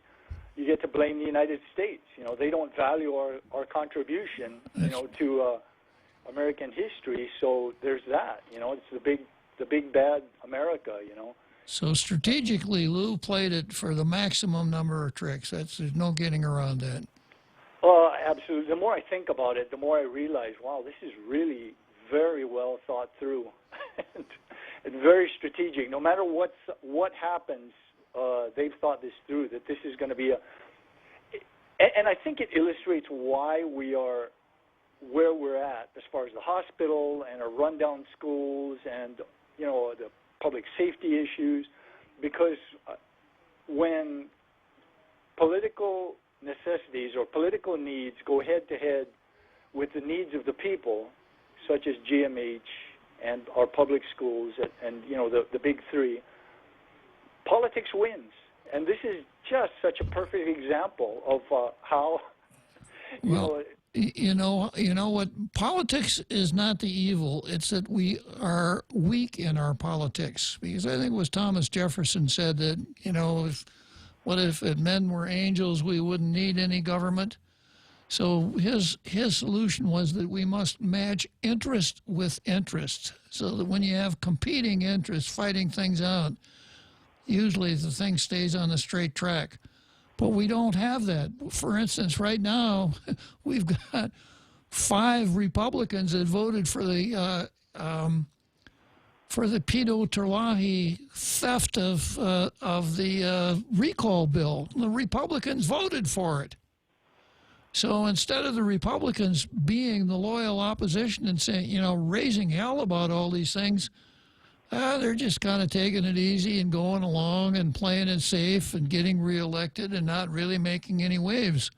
you get to blame the United States. They don't value our contribution, to American history. So there's that. It's the big bad America. So strategically, Lou played it for the maximum number of tricks. There's no getting around that. Absolutely. The more I think about it, the more I realize, wow, this is really very well thought through and very strategic. No matter what happens, they've thought this through, that this is going to be and I think it illustrates why we are where we're at as far as the hospital and our rundown schools and, the public safety issues, because when political necessities or political needs go head-to-head with the needs of the people, such as GMH and our public schools and the big three, politics wins. And this is just such a perfect example of how, you know what? Politics is not the evil. It's that we are weak in our politics. Because I think it was Thomas Jefferson said that, what if men were angels, we wouldn't need any government? So his solution was that we must match interest with interest, so that when you have competing interests fighting things out, usually the thing stays on the straight track. But we don't have that. For instance, right now, we've got 5 Republicans that voted for the Pito Terlahi theft of the recall bill. The Republicans voted for it. So instead of the Republicans being the loyal opposition and saying, raising hell about all these things, they're just kind of taking it easy and going along and playing it safe and getting reelected and not really making any waves.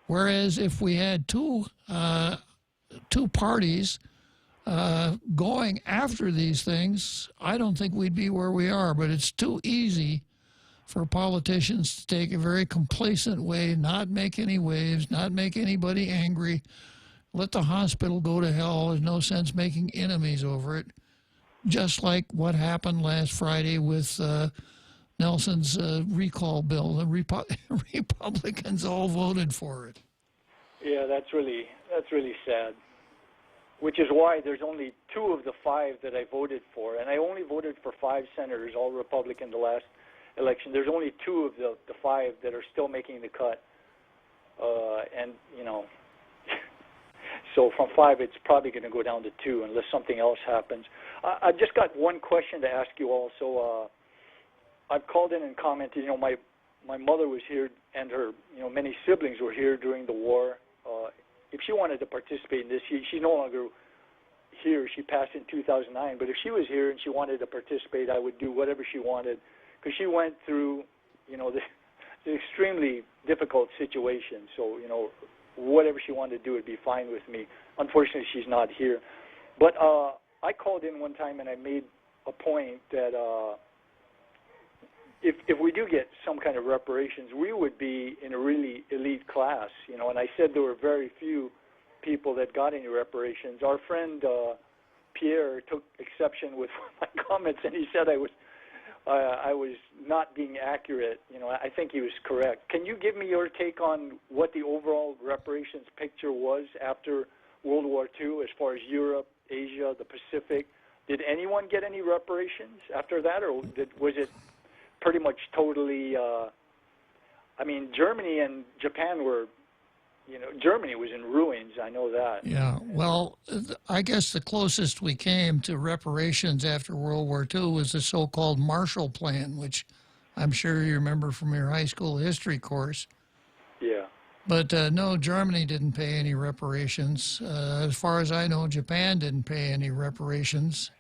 Whereas if we had two parties going after these things, I don't think we'd be where we are. But it's too easy for politicians to take a very complacent way, not make any waves, not make anybody angry, let the hospital go to hell. There's no sense making enemies over it. Just like what happened last Friday with Nelson's recall bill. The Republicans all voted for it. Yeah, that's really sad. Which is why there's only 2 of the 5 that I voted for, and I only voted for 5 senators, all Republican, the last election. There's only 2 of the 5 that are still making the cut, so from 5 it's probably going to go down to 2 unless something else happens. I've just got one question to ask you all. So I've called in and commented. My mother was here, and her many siblings were here during the war. If she wanted to participate in this, she's no longer here. She passed in 2009. But if she was here and she wanted to participate, I would do whatever she wanted, because she went through, the extremely difficult situation. So, whatever she wanted to do would be fine with me. Unfortunately, she's not here. But I called in one time and I made a point that if we do get some kind of reparations, we would be in a really elite class, and I said there were very few people that got any reparations. Our friend Pierre took exception with my comments, and he said I was not being accurate. I think he was correct. Can you give me your take on what the overall reparations picture was after World War II, as far as Europe, Asia, the Pacific? Did anyone get any reparations after that, or was it pretty much totally I mean, Germany and Japan were, Germany was in ruins. I know that. Yeah, well, I guess the closest we came to reparations after World War II was the so-called Marshall Plan, which I'm sure you remember from your high school history course. Yeah. But no, Germany didn't pay any reparations. As far as I know, Japan didn't pay any reparations.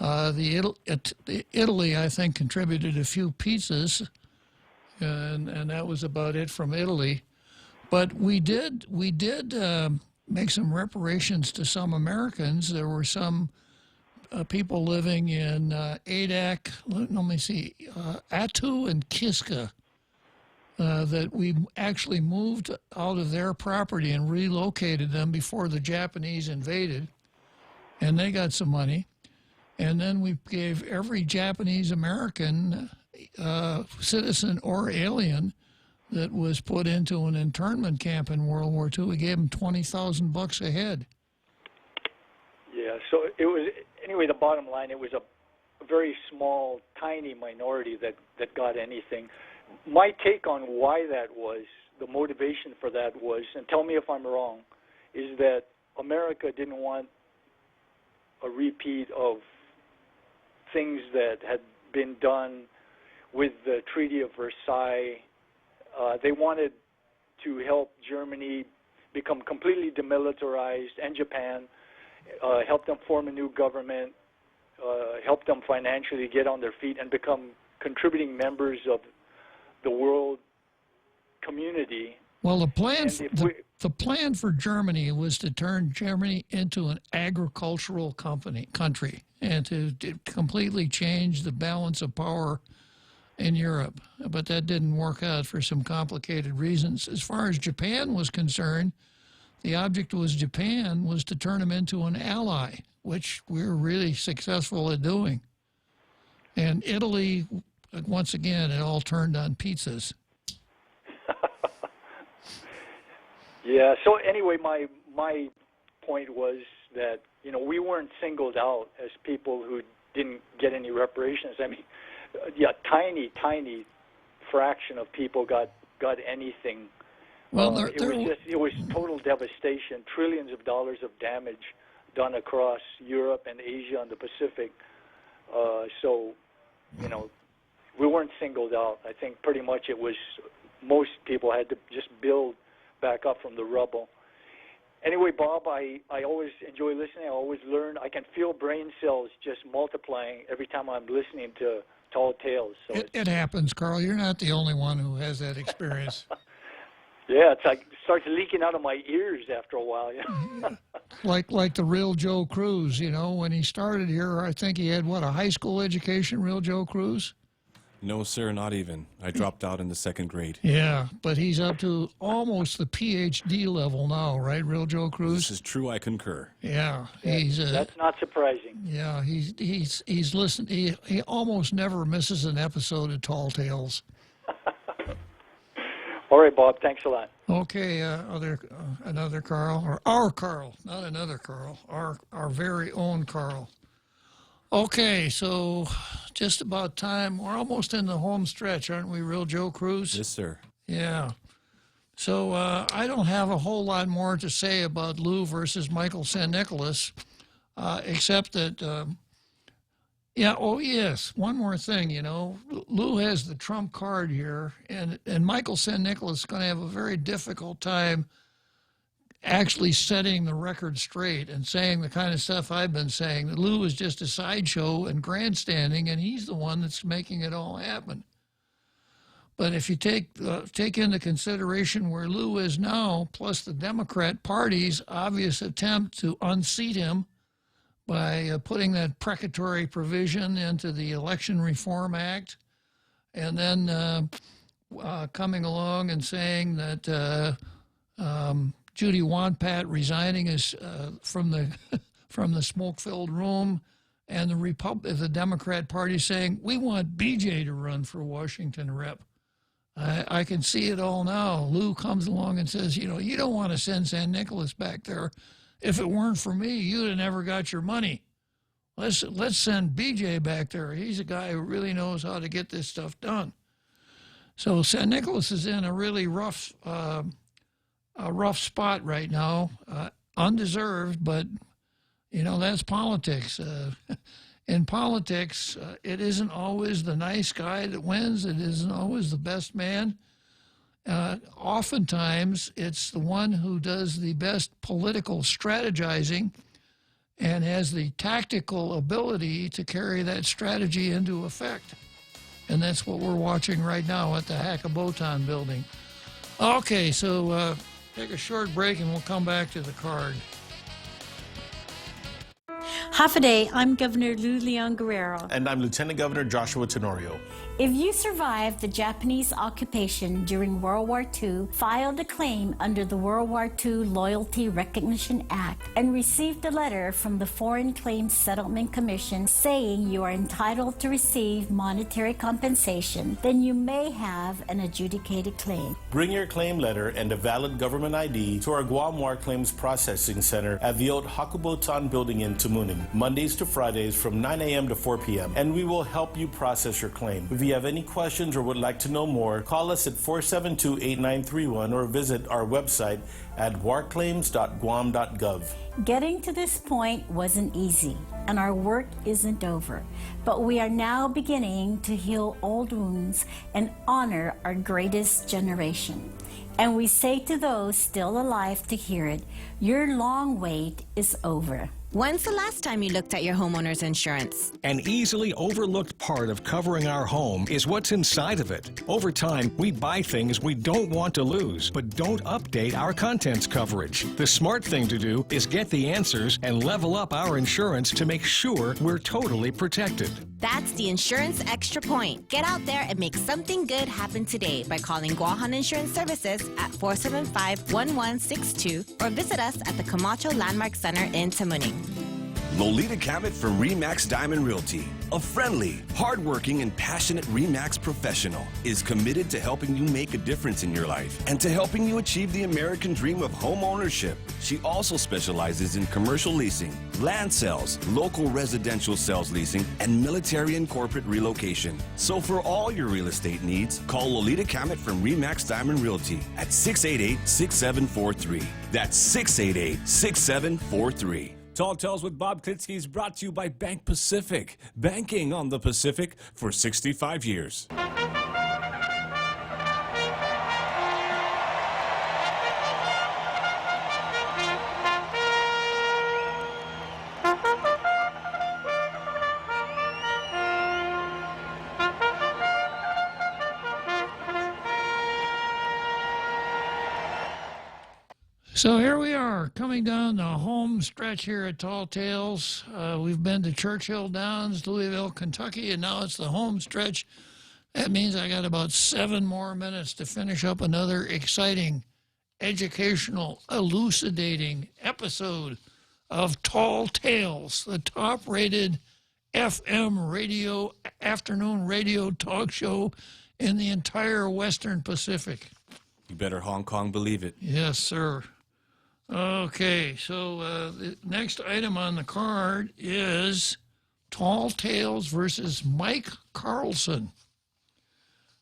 Italy, I think, contributed a few pizzas, and that was about it from Italy. But we did make some reparations to some Americans. There were some people living in Adak, let me see, Attu and Kiska, that we actually moved out of their property and relocated them before the Japanese invaded, and they got some money. And then we gave every Japanese American citizen or alien that was put into an internment camp in World War II, we gave them $20,000 a head. Yeah, so it was, anyway, the bottom line, it was a very small, tiny minority that got anything. My take on why that was, the motivation for that was, and tell me if I'm wrong, is that America didn't want a repeat of things that had been done with the Treaty of Versailles. They wanted to help Germany become completely demilitarized, and Japan, help them form a new government, help them financially get on their feet and become contributing members of the world community. Well, the plan for Germany was to turn Germany into an agricultural country and to completely change the balance of power in Europe. But that didn't work out for some complicated reasons. As far as Japan was concerned, the object was Japan was to turn them into an ally, which we were really successful at doing. And Italy, once again, it all turned on pizzas. Yeah, so anyway, my point was that, we weren't singled out as people who didn't get any reparations. I mean, tiny fraction of people got anything. Well, it was total devastation, trillions of dollars of damage done across Europe and Asia and the Pacific. So, we weren't singled out. I think pretty much it was most people had to just build back up from the rubble. Anyway, Bob, I always enjoy listening. I always learn. I can feel brain cells just multiplying every time I'm listening to Tall Tales. So it happens, Carl. You're not the only one who has that experience. Yeah, it's like it starts leaking out of my ears after a while. like the real Joe Cruz, when he started here, I think he had, a high school education, real Joe Cruz? No, sir, not even. I dropped out in the second grade. Yeah, but he's up to almost the PhD level now, right, real Joe Cruz? This is true. I concur. Yeah, that's not surprising. Yeah, he's listened. He almost never misses an episode of Tall Tales. All right, Bob. Thanks a lot. Okay, another Carl, or our Carl, not another Carl, our very own Carl. Okay, so just about time. We're almost in the home stretch, aren't we, real Joe Cruz? Yes, sir. Yeah. So I don't have a whole lot more to say about Lou versus Michael St. Nicholas, except that, one more thing, Lou has the trump card here, and Michael St. Nicholas is going to have a very difficult time actually setting the record straight and saying the kind of stuff I've been saying, that Lou is just a sideshow and grandstanding, and he's the one that's making it all happen. But if you take into consideration where Lou is now, plus the Democrat Party's obvious attempt to unseat him by putting that precatory provision into the Election Reform Act, and then coming along and saying that Judy Wonpat resigning from the smoke-filled room, and the Democrat Party saying, we want BJ to run for Washington rep. I can see it all now. Lou comes along and says, you don't want to send St. Nicholas back there. If it weren't for me, you'd have never got your money. Let's send BJ back there. He's a guy who really knows how to get this stuff done. So San Nicolas is in a really rough spot right now, undeserved, but you know, that's politics. In politics, it isn't always the nice guy that wins. It isn't always the best man. Oftentimes, it's the one who does the best political strategizing and has the tactical ability to carry that strategy into effect. And that's what we're watching right now at the Hakabotan building. Okay, so take a short break and we'll come back to the card. Half a day, I'm Governor Lou Leon Guerrero. And I'm Lieutenant Governor Joshua Tenorio. If you survived the Japanese occupation during World War II, filed a claim under the World War II Loyalty Recognition Act, and received a letter from the Foreign Claims Settlement Commission saying you are entitled to receive monetary compensation, then you may have an adjudicated claim. Bring your claim letter and a valid government ID to our Guam War Claims Processing Center at the old Hakubotan building in Tamuning, Mondays to Fridays from 9 a.m. to 4 p.m., and we will help you process your claim. If you have any questions or would like to know more, call us at 472-8931 or visit our website at warclaims.guam.gov. Getting to this point wasn't easy, and our work isn't over. But we are now beginning to heal old wounds and honor our greatest generation. And we say to those still alive to hear it, your long wait is over. When's the last time you looked at your homeowner's insurance? An easily overlooked part of covering our home is what's inside of it. Over time, we buy things we don't want to lose, but don't update our contents coverage. The smart thing to do is get the answers and level up our insurance to make sure we're totally protected. That's the Insurance Extra Point. Get out there and make something good happen today by calling Guahan Insurance Services at 475-1162 or visit us at the Camacho Landmark Center in Tamuning. Lolita Cammett from RE/MAX Diamond Realty, a friendly, hardworking, and passionate RE/MAX professional, is committed to helping you make a difference in your life and to helping you achieve the American dream of home ownership. She also specializes in commercial leasing, land sales, local residential sales leasing, and military and corporate relocation. So for all your real estate needs, call Lolita Cammett from RE/MAX Diamond Realty at 688-6743. That's 688-6743. Tall Tales with Bob Klitzkie is brought to you by Bank Pacific. Banking on the Pacific for 65 years. So here we are, coming down the home stretch here at Tall Tales. We've been to Churchill Downs, Louisville, Kentucky, and now it's the home stretch. That means I got about 7 more minutes to finish up another exciting, educational, elucidating episode of Tall Tales, the top-rated FM radio, afternoon radio talk show in the entire Western Pacific. You better Hong Kong believe it. Yes, sir. Okay, so the next item on the card is Tall Tales versus Mike Carlson.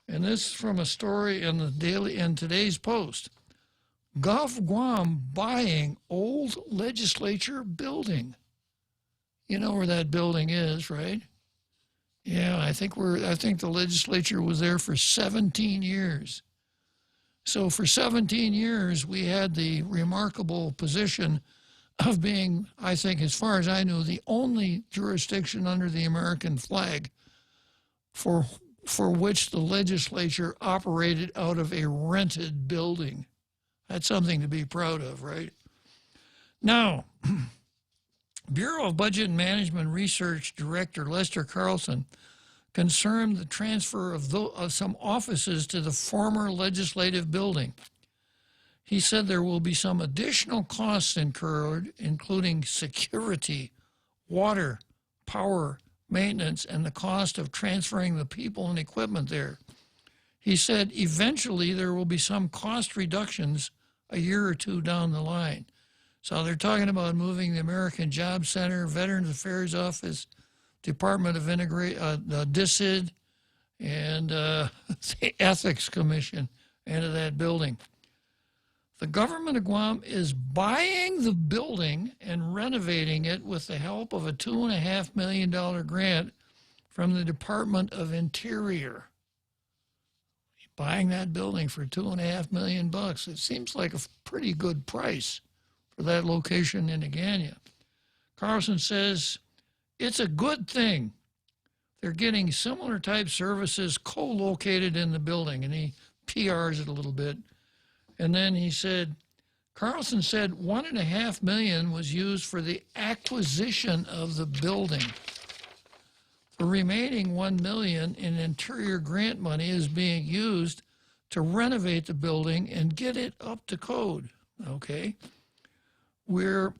And this is from a story in today's Post. Gov Guam buying old legislature building. You know where that building is, right? Yeah, I think the legislature was there for 17 years. So for 17 years, we had the remarkable position of being, I think, as far as I knew, the only jurisdiction under the American flag for which the legislature operated out of a rented building. That's something to be proud of, right? Now, Bureau of Budget and Management Research Director Lester Carlson concerned the transfer of some offices to the former legislative building. He said there will be some additional costs incurred, including security, water, power, maintenance, and the cost of transferring the people and equipment there. He said eventually there will be some cost reductions a year or two down the line. So they're talking about moving the American Job Center, Veterans Affairs Office, Department of DICID, and the Ethics Commission into that building. The government of Guam is buying the building and renovating it with the help of a $2.5 million grant from the Department of Interior. Buying that building for $2.5 million. It seems like a pretty good price for that location in Agana. Carlson says it's a good thing. They're getting similar type services co-located in the building, and he PRs it a little bit. And then he said, Carlson said $1.5 million was used for the acquisition of the building. The remaining $1 million in interior grant money is being used to renovate the building and get it up to code. Okay, we're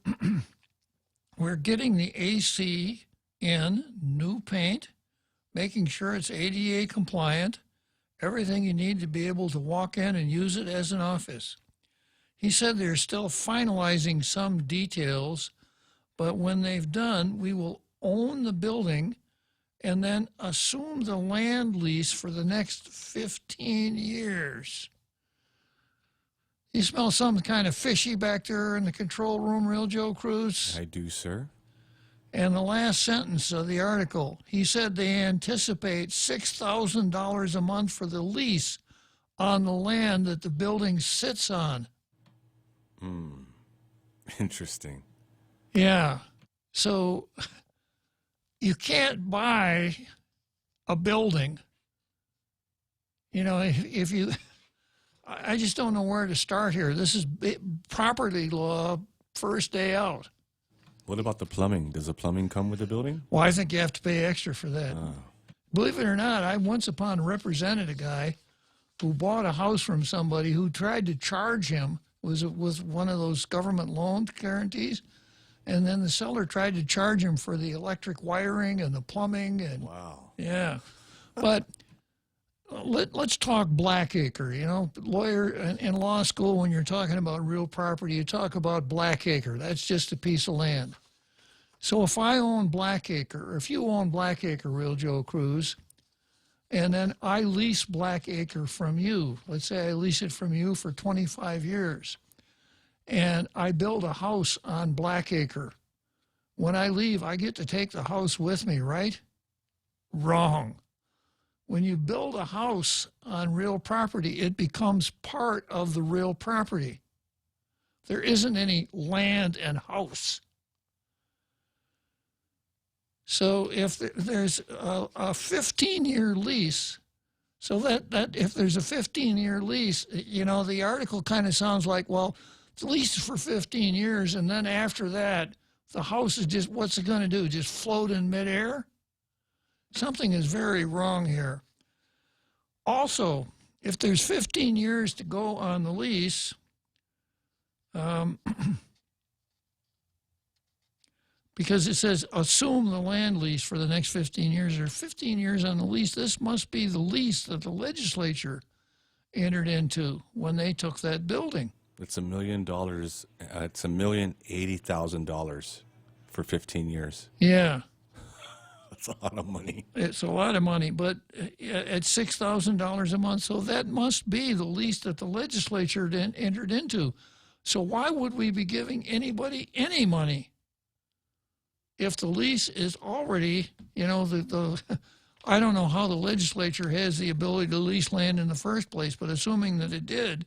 getting the AC in, new paint, making sure it's ADA compliant, everything you need to be able to walk in and use it as an office. He said they're still finalizing some details, but when they've done, we will own the building and then assume the land lease for the next 15 years. You smell something kind of fishy back there in the control room, Real Joe Cruz? I do, sir. And the last sentence of the article, he said they anticipate $6,000 a month for the lease on the land that the building sits on. Interesting. Yeah. So you can't buy a building. You know, if you, I just don't know where to start here. This is property law, first day out. What about the plumbing? Does the plumbing come with the building? Well, I think you have to pay extra for that. Believe it or not, I once upon represented a guy who bought a house from somebody who tried to charge him, was one of those government loan guarantees, and then the seller tried to charge him for the electric wiring and the plumbing. And wow. Yeah. But let's talk Blackacre. You know, lawyer in law school, when you're talking about real property, you talk about Blackacre. That's just a piece of land. So if I own Blackacre, or if you own Blackacre, Real Joe Cruz, and then I lease Blackacre from you, let's say I lease it from you for 25 years, and I build a house on Blackacre. When I leave, I get to take the house with me, right? Wrong. When you build a house on real property, it becomes part of the real property. There isn't any land and house. So if there's a 15-year lease, so that if there's a 15-year lease, you know, the article kind of sounds like, well, the lease is for 15 years, and then after that, the house is just, what's it going to do, just float in midair? Something is very wrong here. Also, if there's 15 years to go on the lease, because it says assume the land lease for the next 15 years. There are 15 years on the lease. This must be the lease that the legislature entered into when they took that building. It's $1 million. It's $1,080,000 for 15 years. Yeah. That's a lot of money. It's a lot of money, but at $6,000 a month. So that must be the lease that the legislature entered into. So why would we be giving anybody any money if the lease is already, you know, I don't know how the legislature has the ability to lease land in the first place, but assuming that it did,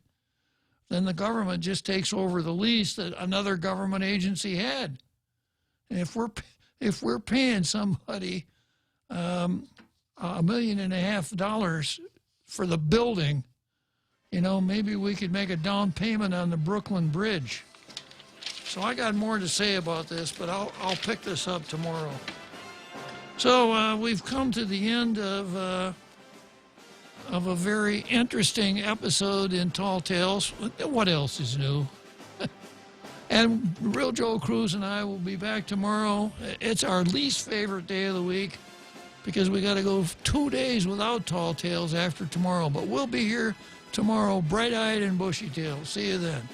then the government just takes over the lease that another government agency had. And if we're paying somebody $1.5 million for the building, you know, maybe we could make a down payment on the Brooklyn Bridge. So I got more to say about this, but I'll pick this up tomorrow. So we've come to the end of a very interesting episode in Tall Tales. What else is new? And Real Joe Cruz and I will be back tomorrow. It's our least favorite day of the week because we got to go 2 days without Tall Tales after tomorrow. But we'll be here tomorrow, bright-eyed and bushy-tailed. See you then.